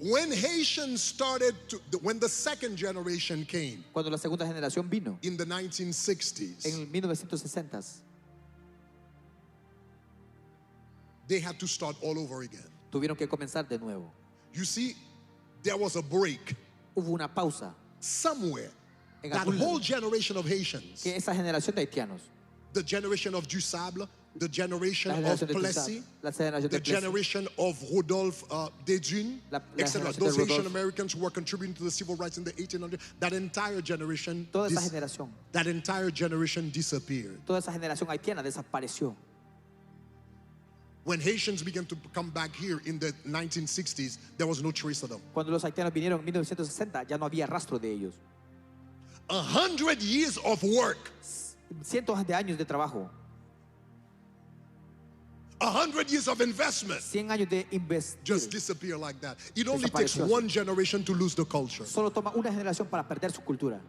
When Haitians started when the second generation came Cuando la segunda generación vino in the 1960s, en 1960s, they had to start all over again. tuvieron que comenzar de nuevo. You see, there was a break Hubo una pausa somewhere. en That algún whole lado, generation of Haitians, que esa generación de haitianos, the generation of Du Sable, the generation la of generación de Plessis, Toussaint, la generación the de Plessis, generation of Rodolphe Desdunes, la etc. generación Those de Haitian Rodolphe. Americans who were contributing to the civil rights in the 1800s, that entire generation, toda esa generación, that entire generation disappeared. toda esa generación haitiana desapareció. When Haitians began to come back here in the 1960s, there was no trace of them. Cuando los haitianos vinieron en 1960 ya no había rastro de ellos. 100 years of work, Cientos de años de trabajo, 100 years of investment 100 años de just investir. disappear like that. It only takes Desapareció así. one generation to lose the culture. Solo toma una generación para perder su cultura.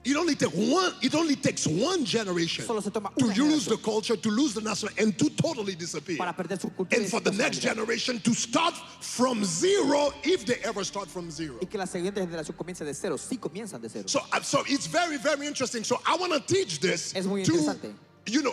It only takes one generation Solo se toma to una lose the generación culture, to lose the national, and to totally disappear. para perder su cultura And y for su the next personalidad. generation to start from zero, if they ever start from zero. Y que la siguiente generación comience de cero. Sí comienzan de cero. So it's very, very interesting. So I want to teach this Es muy to, interesante.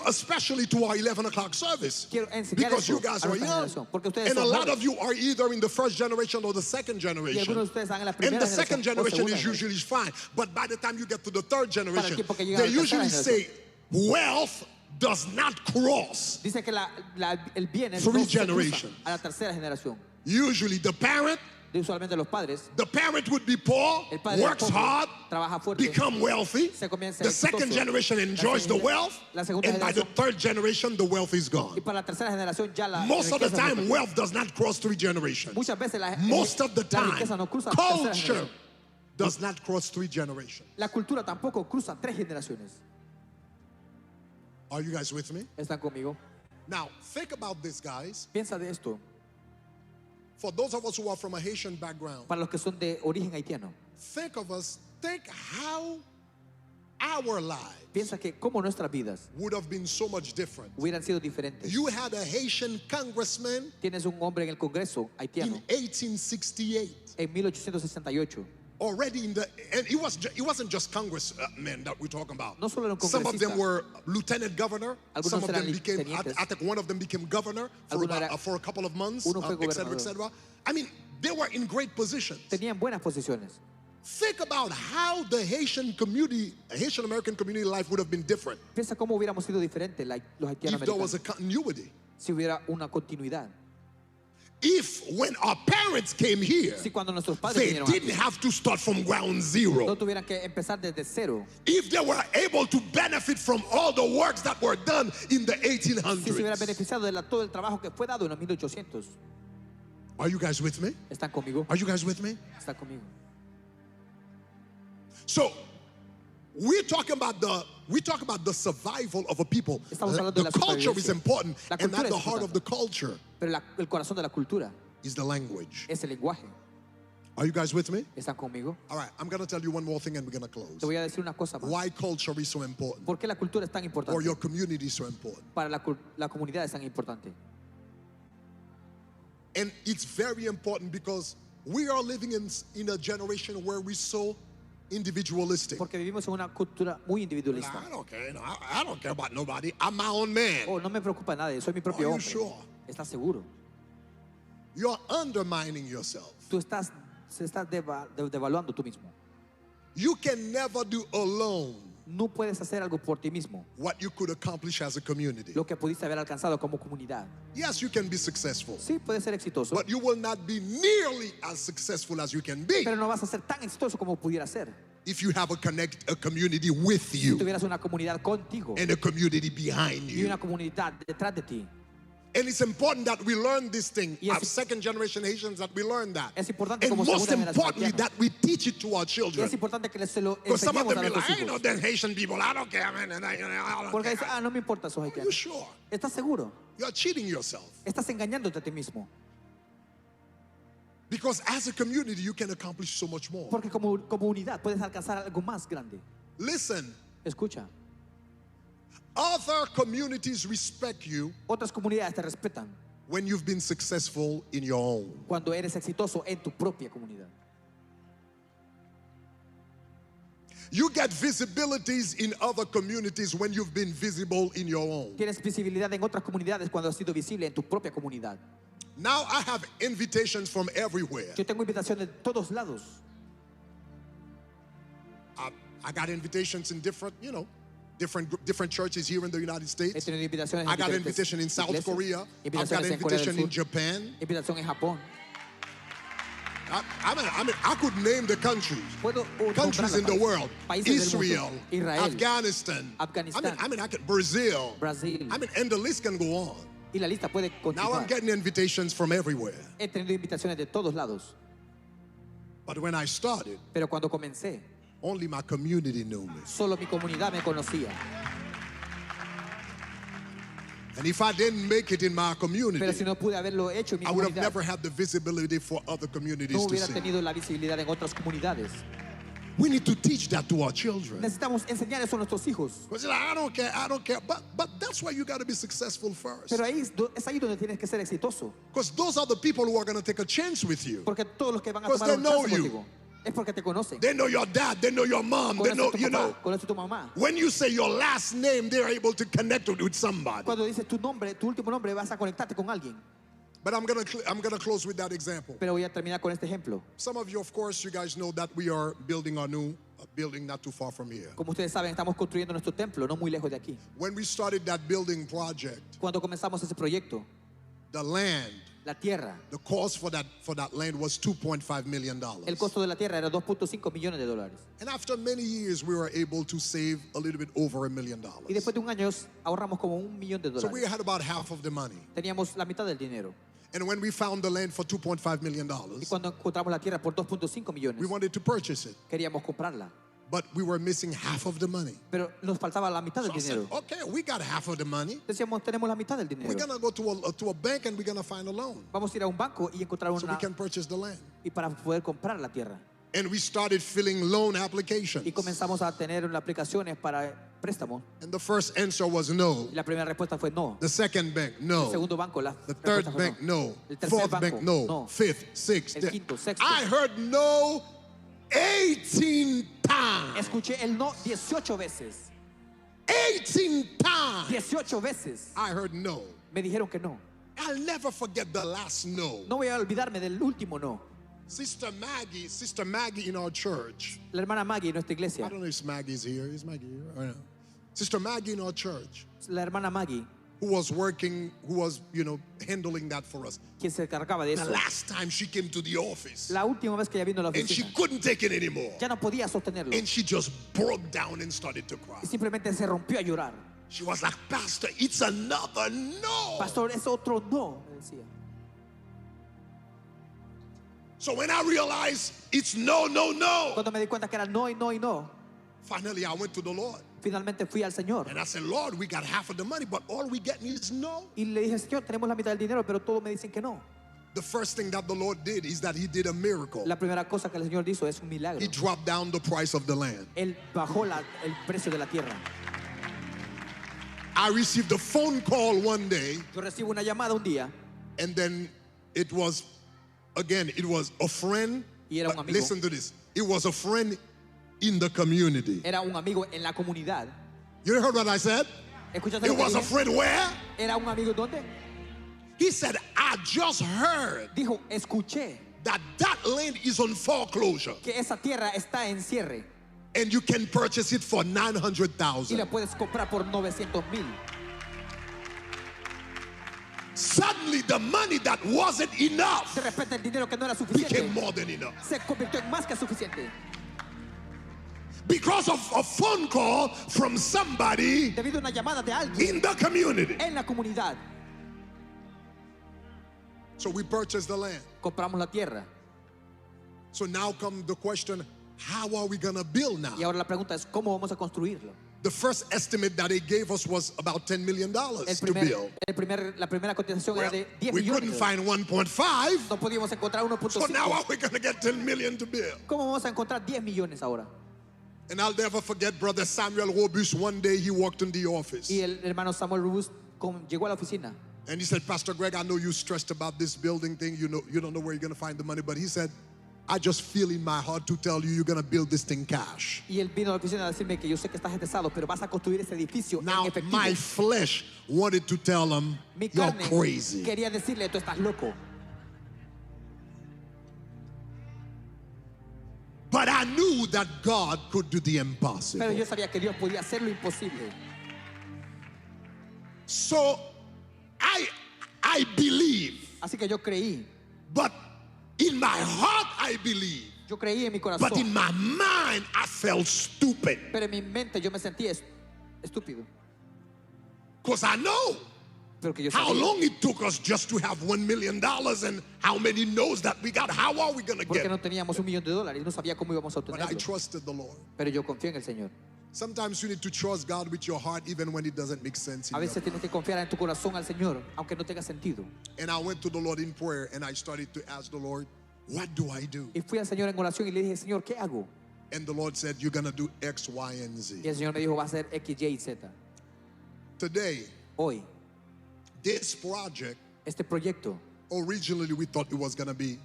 especially to our 11 o'clock service. Quiero enseñar Because esto you guys a are nuestra young. generación, porque ustedes And a son lot jóvenes. of you are either in the first generation or the second Y generation. algunos de ustedes están en la And primera the second generación o generation segunda is generación. usually fine. But by the time you get to the third generation, tiempo que llega they a la tercera usually generación. say wealth does not cross. Dice que el bien es Three no se cruza generations. a la tercera generación. Usually the parent Usualmente los padres, would be poor, el padre works pobre, hard, trabaja fuerte, become wealthy. se comienza The second exitoso. generation enjoys the wealth, La segunda and by the generación, third generation, the wealth is y gone. para la tercera generación ya la Most of the riqueza no time, cruza. wealth does not cross three generations. Muchas veces Most of the la time, riqueza no cruza la tercera culture generación. does not cross three generations. La cultura tampoco cruza 3 generaciones. Are you guys with me? ¿Están conmigo? Now, think about this, guys. Piensa de esto. For those of us who are from a Haitian background, Para los que son de origen haitiano, think how our lives piensa que como nuestras vidas would have been so much different. hubieran sido diferentes. You had a Haitian congressman Tienes un hombre en el Congreso in haitiano 1868. en 1868. Already and it wasn't just congressmen that we're talking about. No solo era un Some of them congresista. were lieutenant governor. Algunos Some of them eran became, tenientes. I think one of them became governor for a couple of months, Uno fue et cetera, et gobernador. cetera. I mean, they were in great positions. Tenían buenas posiciones. Think about how the Haitian American community life would have been different Piensa cómo hubiéramos sido diferentes los haitianos if there was americanos a continuity. si hubiera una continuidad. If when our parents came here, Si cuando nuestros padres they vinieron didn't aquí, have to start from ground no zero. tuvieran que empezar desde cero. If they were able to benefit from all the works that were done in the Si se hubiera 1800s. beneficiado de todo el trabajo que fue dado en los 1800. Are you guys with me? ¿Están conmigo? Are you guys with me? ¿Están conmigo? So we talk about the survival of a people. Estamos hablando de The la culture is supervivencia. important, La and cultura at the es heart of importante. the culture Pero el corazón de la cultura is the language. es el lenguaje. Are you guys with me? ¿Están conmigo? All right, I'm going to tell you one more thing and we're going to close. Te voy a decir una cosa más. Why culture is so important, ¿Por qué la cultura es tan or importante? your community is so important. Para la comunidad es tan importante. And it's very important because we are living in a generation where we're so individualistic. Porque vivimos en una cultura muy individualista. I don't care. I don't care about nobody. I'm my own man. Oh, no me preocupa nada, soy mi Are propio you hombre. sure? ¿Estás seguro? You're undermining yourself. Se está devaluando tú mismo. You can never do alone No puedes hacer algo por ti mismo, what you could accomplish as a community. lo que pudiste haber alcanzado como comunidad. Yes, you can be successful, Sí, puedes ser exitoso, but you will not be nearly as successful as you can be pero no vas a ser tan exitoso como pudiera ser if you have a community with si you tuvieras una comunidad contigo and a community behind y you. una comunidad detrás de ti. And it's important that we learn this thing. Y es- As second generation Haitians, that we learn that. Es importante And como most segunda generación importantly, haitiana. that we teach it to our Y children. es importante que se lo Because some of enseñemos them a be like, nuestros I know hijos. them Haitian people. I don't care, man. I don't Porque care. dice, no me importa esos Are you haitianos. sure? ¿Estás seguro? You're cheating yourself. Estás engañándote a ti mismo. Because as a community, you can accomplish so much more. Porque como unidad puedes alcanzar algo más grande. Listen, Escucha, other communities respect you otras comunidades te respetan when you've been successful in your own. cuando eres exitoso en tu propia comunidad. You get visibilities in other communities when you've been visible in your own. Tienes visibilidad en otras comunidades cuando has sido visible en tu propia comunidad. Now I have invitations from everywhere. Yo tengo invitaciones de todos lados. I got invitations in different, different churches here in the United He States. tenido invitaciones en I got diferentes invitation in South iglesias, Korea. I've got invitaciones en Corea del invitation in Sur, Japan. invitación en Japón. I could name the countries. Puedo Countries in the world. Países del Israel, mundo. Israel, Afghanistan. Afganistán. I could Brazil. Brasil. And the list can go on. Y la lista puede Now I'm continuar. getting invitations from everywhere. He tenido invitaciones de todos lados. But when I started, Pero cuando comencé, only my community knew me. solo mi comunidad me conocía. And if I didn't make it in my Pero community, si no pude haberlo hecho en mi I would have comunidad, never had the visibility for other communities no to hubiera see. tenido la visibilidad en otras comunidades. We need to teach that to our children. Necesitamos enseñar eso a nuestros hijos. Because I don't care. But that's why you got to be successful first. Pero ahí es ahí donde tienes que ser exitoso. Because those are the people who are going to take a chance with you. Porque todos los que van a Because tomar they un know chance you. contigo es porque te conocen. They know your dad. They know your mom. They know, Conoce tu papá, conoce tu mamá. When you say your last name, they're able to connect with somebody. Cuando dices tu nombre, tu último nombre, vas a conectarte con alguien. But I'm gonna close with that example. Pero voy a terminar con este ejemplo. Some of you, of course, you guys know that we are building our new building not too far from here. Como ustedes saben, estamos construyendo nuestro templo, no muy lejos de aquí. When we started that building project, Cuando comenzamos ese proyecto, the land, la tierra, the cost for that land was $2.5 million. el costo de la tierra era 2.5 millones de dólares. And after many years, we were able to save a little bit over $1 million. Y después de un año ahorramos como $1 millón de So we dólares. had about half of the money. Teníamos la mitad del dinero. And when we found the land for $2.5 million, Y cuando encontramos la tierra por 2.5 millones, we wanted to purchase it. queríamos comprarla. But we were missing half of the money. Pero nos faltaba la mitad So del I said, dinero. okay, we got half of the money. Decíamos, tenemos la mitad del We're dinero. going to go to a bank and we're going to find a loan Vamos a ir a un banco y encontrar so we una can purchase the land. y para poder comprar la tierra. And we started filling loan applications. Y comenzamos a tener aplicaciones para préstamos. And the first answer was no. Y la primera respuesta fue no. The second bank, El no. segundo banco, la The respuesta third fue bank, no. El tercer Fourth banco, bank, no. no. Fifth, sixth. El quinto, sexto. I heard no 18 times. Escuché el no 18 veces. 18 times. 18 veces. I heard no. Me dijeron que no. I'll never forget the last no. No voy a olvidarme del último no. Sister Maggie in our church. La hermana Maggie en nuestra I iglesia. don't know if Maggie's here. Is Maggie here? I don't know. Sister Maggie in our church, La hermana Maggie, who was handling that for us. quien se encargaba de The eso. last time she came to the office, La última vez que ella vino a la and she oficina, couldn't take it anymore. ya no podía sostenerlo. And she just broke down and started to cry. Y simplemente se rompió a llorar. She was like, Pastor, it's another no. Pastor, es otro no, me decía. So when I realized it's no, no, no, Cuando me di cuenta que era no y no y no, finally I went to the Lord. finalmente fui al Señor. And I said, Lord, we got half of the money, but all we get is no. Y le dije, Señor, tenemos la mitad del dinero, pero todos me dicen que no. The first thing that the Lord did is that He did a miracle. La primera cosa que el Señor hizo es un milagro. He dropped down the price of the land. Él bajó el precio de la tierra. I received a phone call one day, Yo recibo una llamada un día and then it was a friend. Y era un amigo. Listen to this. It was a friend in the community. Era un amigo en la comunidad. You heard what I said? ¿Escuchaste It lo que was a dije? friend where? Era un amigo ¿dónde? He said, I just heard Dijo, escuché that land is on foreclosure que esa tierra está en cierre and you can purchase it for y $900,000. la puedes comprar por 900,000. Suddenly the money that wasn't enough De repente el dinero que no era became suficiente more than enough. se convirtió en más que suficiente. Because of a phone call from somebody Debido a una llamada de alguien in the community. en la comunidad. So we purchased the land. compramos la tierra. So now comes the question, how are we going to build now? Y ahora la pregunta es, ¿cómo vamos a construirlo? The first estimate that they gave us was about $10 million to build. La primera cotización era Well, de 10 we couldn't millones. find 1.5. No podíamos encontrar So now 1.5. are we going to get 10 million to build? ¿Cómo vamos a encontrar 10 millones ahora? And I'll never forget Brother Samuel Robus. One day he walked in the office. Y el hermano Samuel Rubus llegó a la oficina. And he said, Pastor Greg, I know you're stressed about this building thing. You don't know where you're going to find the money. But he said, I just feel in my heart to tell you, you're going to build this thing cash. Y él vino a la oficina a decirme que yo sé que estás estresado, pero vas a construir ese edificio Now, en efectivo. my flesh wanted to tell him, Mi you're carne crazy. quería decirle, tú estás loco. But I knew that God could do the Pero impossible. yo sabía que Dios podía hacer lo imposible. So I believe, Así que yo creí. but in my heart I believe. Yo creí en mi corazón. But in my mind I felt stupid. Pero en mi mente yo me sentía estúpido. Because I know Pero que yo how sabía. long it took us just to have $1 million and how many no's that we got. How are we going to Porque get no it? teníamos $1 millón. No sabía cómo íbamos a But I obtenerlo. trusted the Lord. Pero yo confío en el Señor. Sometimes you need to trust God with your heart even when it doesn't make sense. A In your veces tienes que confiar en tu corazón al Señor, aunque no tenga sentido. And I went to the Lord in prayer and I started to ask the Lord, what do I do? Y fui al Señor en oración y le dije, Señor, ¿qué hago? And the Lord said, you're going to do X, Y, and Y Z. el Señor me dijo, va a ser X, Y y Z. Today, Hoy, this project, este proyecto, originally we thought it was going to be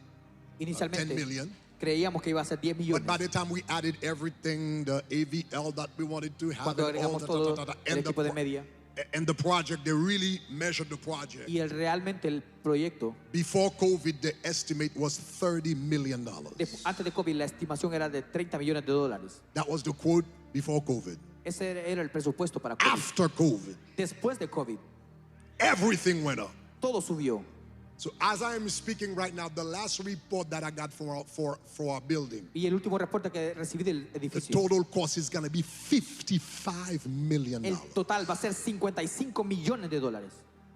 10 inicialmente million. creíamos que iba a ser 10 But by millones. the time we added everything, the AVL that we wanted to have, Cuando and all agregamos todo el and, equipo de media. and the project, they really measured the project. Y realmente el proyecto, Before COVID, the estimate was $30 million. antes de COVID, la estimación era de $30 millones. That was the quote before COVID. Ese era el presupuesto para COVID. After COVID, Después de COVID, everything went up. todo subió. So as I am speaking right now, the last report that I got for our building, Y el último reporte que recibí del the edificio, total cost is going to be $55 million. el total va a ser $55 millones.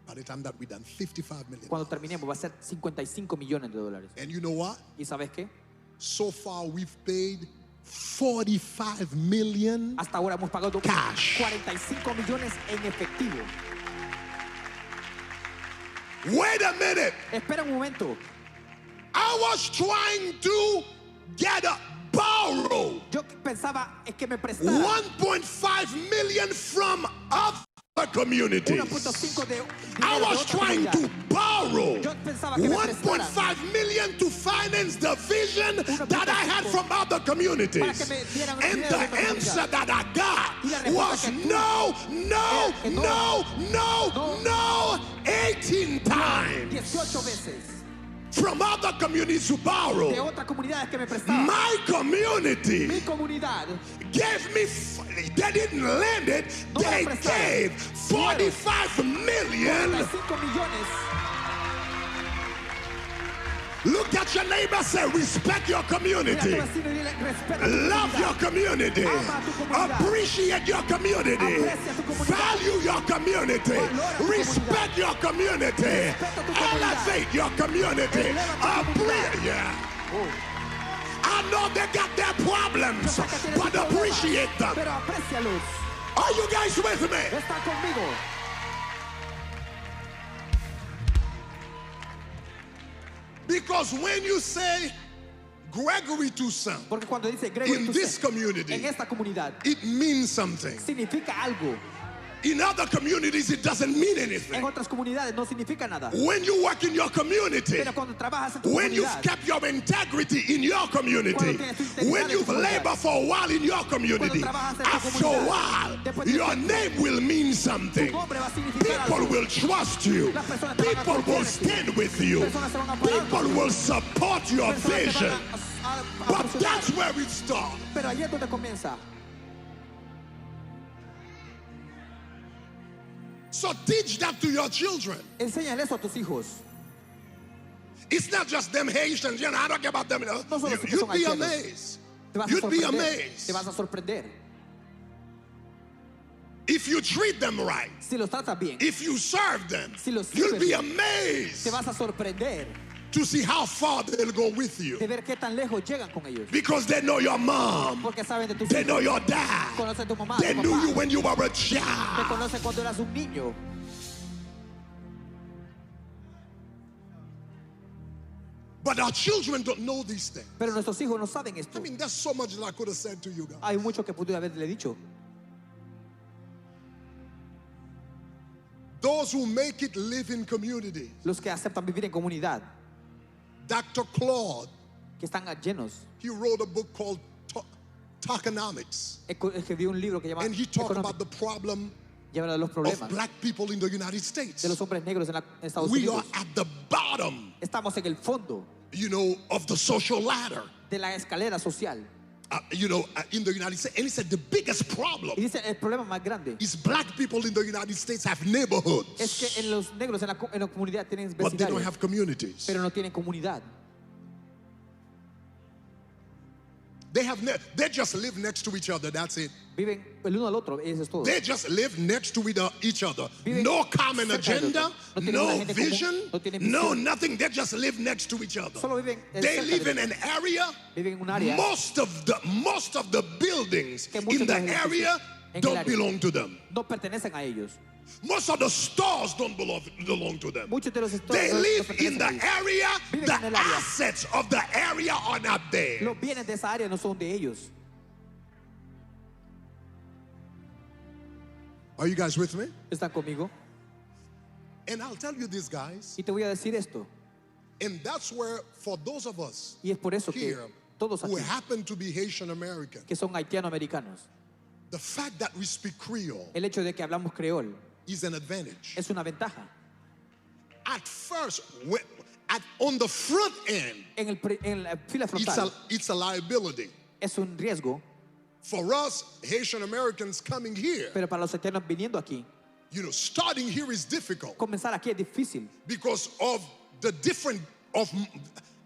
By the time that we're done, $55 million. Cuando terminemos va a ser $55 millones. And you know what? ¿Y sabes qué? So far, we've paid $45 million. Hasta ahora hemos pagado Cash. 45 millones en efectivo. Wait a minute. Espera un momento. I was trying to borrow Yo pensaba es que me prestara 1.5 million from other communities. 1.5 de I dinero de was otra trying comunidad. to borrow Yo pensaba que me prestaran 1.5 million to finance the vision that I had from other communities. para que me dieran And dinero the de otra comunidad. answer that I Y la got respuesta was que tuve no, no, era que no, no, no, no, 18 times 18 veces from other communities to borrow. de otras comunidades que me prestaban. My community Mi comunidad gave me, they didn't lend it, No me they prestaron. gave 45 million. 45 millones. Look at your neighbor, say, respect your Mira a tu community. vecino y dile, respeta tu Love your comunidad. community. Ama tu comunidad. Appreciate your community. Aprecia tu comunidad. Value your community. Valora tu Respect your community. Respeta tu comunidad. Elevate your community. Eleva tu comunidad. Yeah. Oh, I know they got their yo problems, sé que tienes but tus problemas, appreciate them. pero aprécialos. Are you guys with me? Está conmigo. Because when you say Gregory Toussaint Porque cuando dice Gregory in Toussaint, this community, en esta comunidad, it means something. significa algo. In other communities, it doesn't mean En anything. otras comunidades no significa nada. When you work in your community, Pero cuando trabajas en tu when you've comunidad, kept your integrity in your community, Cuando tienes tu integridad when en tu you've comunidad, labored for a while in your community, Cuando trabajas en tu after a comunidad, while, después de your tiempo, name will mean something. tu nombre va a significar People algo. will trust you. Las personas te van a People confiar will en ti. stand with you. Personas se van a parar People con will support your Personas te vision. van a But presionar. that's where it starts. Pero ahí es donde comienza. So teach that to your children. Enséñale eso a tus hijos. It's not just them Haitians, you know, I don't care about them. No solo los que You'd son be haitianos. amazed. Te vas a You'd be sorprender. amazed. Te vas a sorprender. if you treat them right, si los tratas bien, if you serve them, si los you'll sirves be bien, amazed te vas a sorprender to see how far they'll go with you. de ver qué tan lejos llegan con ellos. Because they know your mom, Porque saben de tus they hijos, know your dad, conocen tu mamá, they tu knew papá, you when you were a te child. conocen cuando eras un niño. But our children don't know these things. Pero nuestros hijos no saben I esto. mean, there's so much that I could have said to you guys. Hay mucho que pude haberle dicho. Those who make it live in community. Los que aceptan vivir en comunidad, Dr. Claude, que están llenos. he wrote a book called Tokenomics. Escribió un libro que llama And he talked Economic, about the problem y habla de los of problemas black people in the United States. de los hombres negros en Estados We are Unidos. at the bottom, Estamos en el fondo you know, of the social ladder. de la escalera social. In the United States. And he said the biggest problem Y dice, el problema más grande is black people in the United States have neighborhoods, es que en los negros en la comunidad tienen but they don't vecindarios, have communities. pero no tienen comunidad. They just live next to each other. That's it. Viven el uno al otro, y eso es todo. They just live next to each other. Viven No common cerca del agenda, otro. No tienen no una agenda común, vision, no tienen no visión. nothing. They just live next to each other. Solo viven They cerca live del in otro. an area. Viven en un área Most of the buildings que muchos in de the los edificios area en el don't área belong to them. no pertenecen a ellos. Most of the stores don't belong to them. Muchos de los They no live pertenecen in the a ellos. area. Viven The en el área. assets of the area are not there. Los bienes de esa área no son de ellos. Are you guys with me? ¿Están conmigo? And I'll tell you this, guys. Y te voy a decir esto. And that's where, for those of us Y es por eso que here todos who aquí, happen to be Haitian American, que son haitiano-americanos, the fact that we speak Creole el hecho de que hablamos creol is an advantage. es una ventaja. At first, on the front end, En la fila frontal it's a liability. es un riesgo, For us Haitian Americans coming here, pero para los haitianos viniendo aquí, you know, starting here is difficult comenzar aquí es difícil. because of the different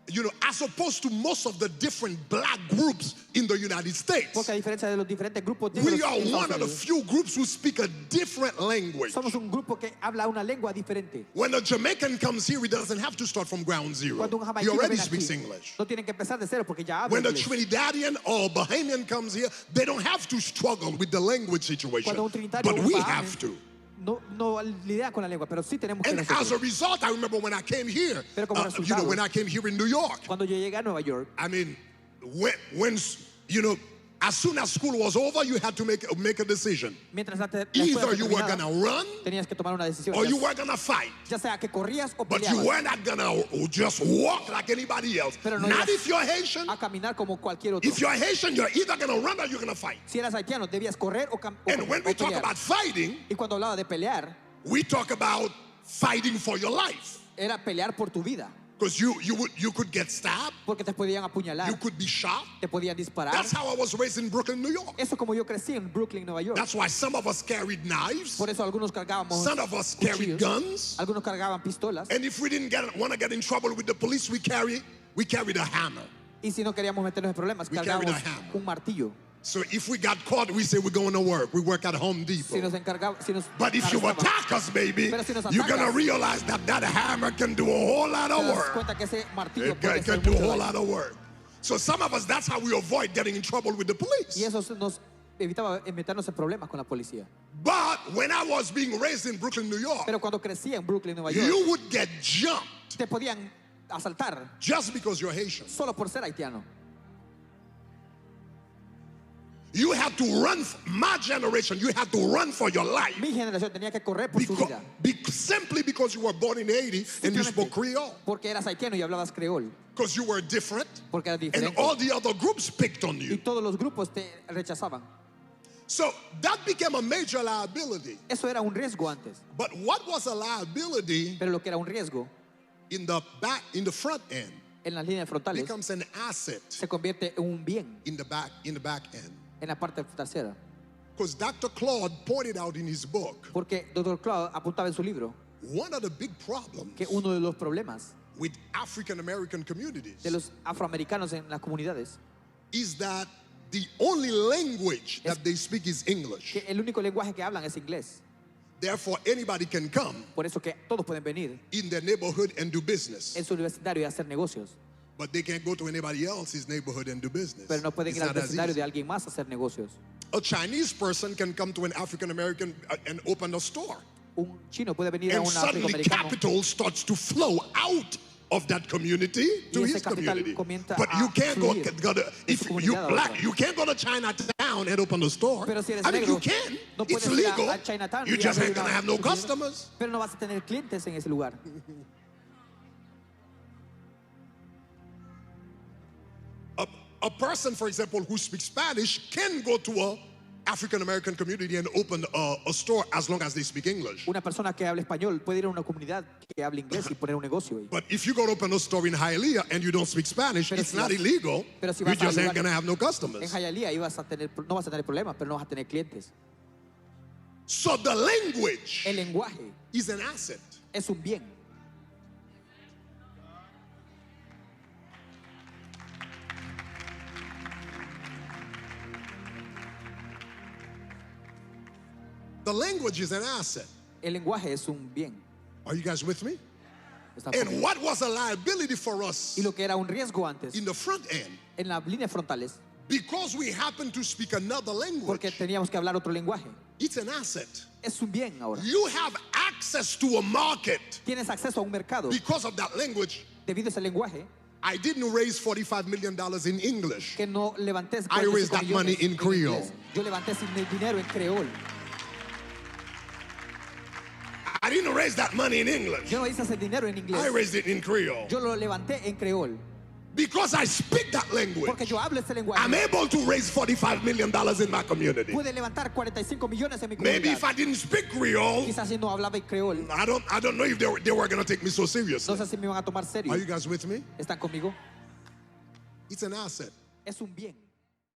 you know, as opposed to most of the different black groups in the United States. Porque a diferencia de los diferentes grupos negros We are en Estados one of the Unidos, few groups who speak a different language. somos un grupo que habla una lengua diferente. When a Jamaican comes here, he doesn't have to start from ground zero. Cuando un He jamaicano already viene speaks aquí, English. no tienen que empezar de cero porque ya hablan When a inglés. Trinidadian or Bahamian comes here, they don't have to struggle with the language situation. Cuando un trinitario But o un we bahame have to. no lidian con la lengua, pero sí tenemos que And as nosotros. a result, I remember when I came here, Pero como you know, resultado, when I came here in New York, Cuando yo llegué a Nueva York, I mean, when you know, as soon as school was over, you had to make a decision. mientras la escuela Either you were terminaba, gonna run tenías que tomar una decisión. or you were gonna fight. Ya sea que corrías o But you peleabas were not gonna just walk like anybody else. Pero no Not ibas if you're Haitian. a caminar como cualquier otro. If you're Haitian, you're either gonna run or you're gonna fight. Si eras haitiano, debías correr o And when we talk pelear. about fighting, Y cuando hablaba de pelear, we talk about fighting for your life. era pelear por tu vida. Because you could get stabbed, Porque te podían you apuñalar, could be shot. te podían disparar. That's how I was raised in Brooklyn, New York. Eso como yo crecí en Brooklyn, Nueva York. That's why some of us carried knives, Por eso algunos cargábamos some of us carried cuchillos, guns, algunos cargaban pistolas. and if we didn't want to get in trouble with the police, we carried a hammer. Y si no queríamos meternos en problemas, We carried cargábamos a hammer. un martillo. So if we got caught, we say we're going to work. We work at Home Depot. Si nos encargaba, si nos But if you arrestaban, attack us, baby, Pero si nos you're going to atacas, realize that hammer can do a whole lot te of das work. cuenta que ese martillo It puede can hacer do a mucho whole daño. lot of work. So some of us, that's how we avoid getting in trouble with the Y police. eso nos evitaba meternos en problemas con la policía. But when I was being raised in Brooklyn, New York, Pero cuando crecía en Brooklyn, Nueva York, you would get jumped te podían asaltar just because you're Haitian. solo por ser haitiano. You had to run, my generation, you had to run for your life. Mi generación tenía que correr por su vida. Simply because you were born in Haiti and you spoke Creole. Porque eras haitiano y hablabas creol. Because you were different Porque eras and diferente. all the other groups picked on Y you. todos los grupos te rechazaban. So that became a major liability. Eso era un riesgo antes. But what was a liability Pero lo que era un riesgo in the front end en las líneas frontales becomes an asset se convierte en un bien in the back end. en la parte trasera. Because Dr. Claude pointed out in his book, Porque Dr. Claude apuntaba en su libro one of the big problems que uno de los problemas with African American communities de los afroamericanos en las comunidades is that the only language that they speak is English. Que el único lenguaje que hablan es inglés. Therefore, anybody can come Por eso que todos pueden venir in their neighborhood and do business. en su vecindario y hacer negocios. But they can't go to anybody else's neighborhood and do business. Pero no pueden It's ir al not as vecindario easy. de alguien más a hacer negocios. A Chinese person can come to an African American and open a store. Un chino puede venir a And un suddenly afroamericano capital starts to flow out of that community to Y ese his capital community. comienza But a you can't go, fluir if de su you comunidad a black, otra. you can't go to Chinatown and open a store. Pero si eres I mean, negro, you can. no It's puedes ir legal. a Chinatown You y just abrir ain't gonna una have no tienda. customers. Pero no vas a tener clientes en ese lugar. A person, for example, who speaks Spanish can go to a African American community and open a store as long as they speak English. Una persona que habla español puede ir a una comunidad que habla inglés y poner un negocio ahí. But if you go to open a store in Hialeah and you don't speak Spanish, Pero it's si not vas- illegal. pero si You vas a just ain't lugar- gonna have no En customers. Hialeah no vas a tener problemas, pero no vas a tener clientes. So the language El lenguaje is an asset. es un bien. The language is an asset. El lenguaje es un bien. Are you guys with me? ¿Están And conmigo? what was a liability for us Y lo que era un riesgo antes, in the front end, en las líneas frontales, because we happen to speak another porque language, teníamos que hablar otro lenguaje. it's an asset. Es un bien ahora. You have access to a market Tienes acceso a un mercado. because of that language. Debido a ese lenguaje, I didn't raise $45 million in English. que no levanté I raised 45 that money millones in Creole. inglés. Yo levanté ese dinero en creol. I didn't raise that money in English. Yo no hice ese dinero en I inglés. raised it in Creole. Yo lo levanté en creol. Because I speak that language, Porque yo hablo ese I'm lenguaje. able to raise $45 million in my community. Pude levantar 45 millones en mi Maybe comunidad. if I didn't speak Creole, Quizás si no hablaba en creol, I don't know if they were going to take me so no seriously. sé si me van a tomar serio. Are you guys with me? ¿Están conmigo? It's an asset. Es un bien.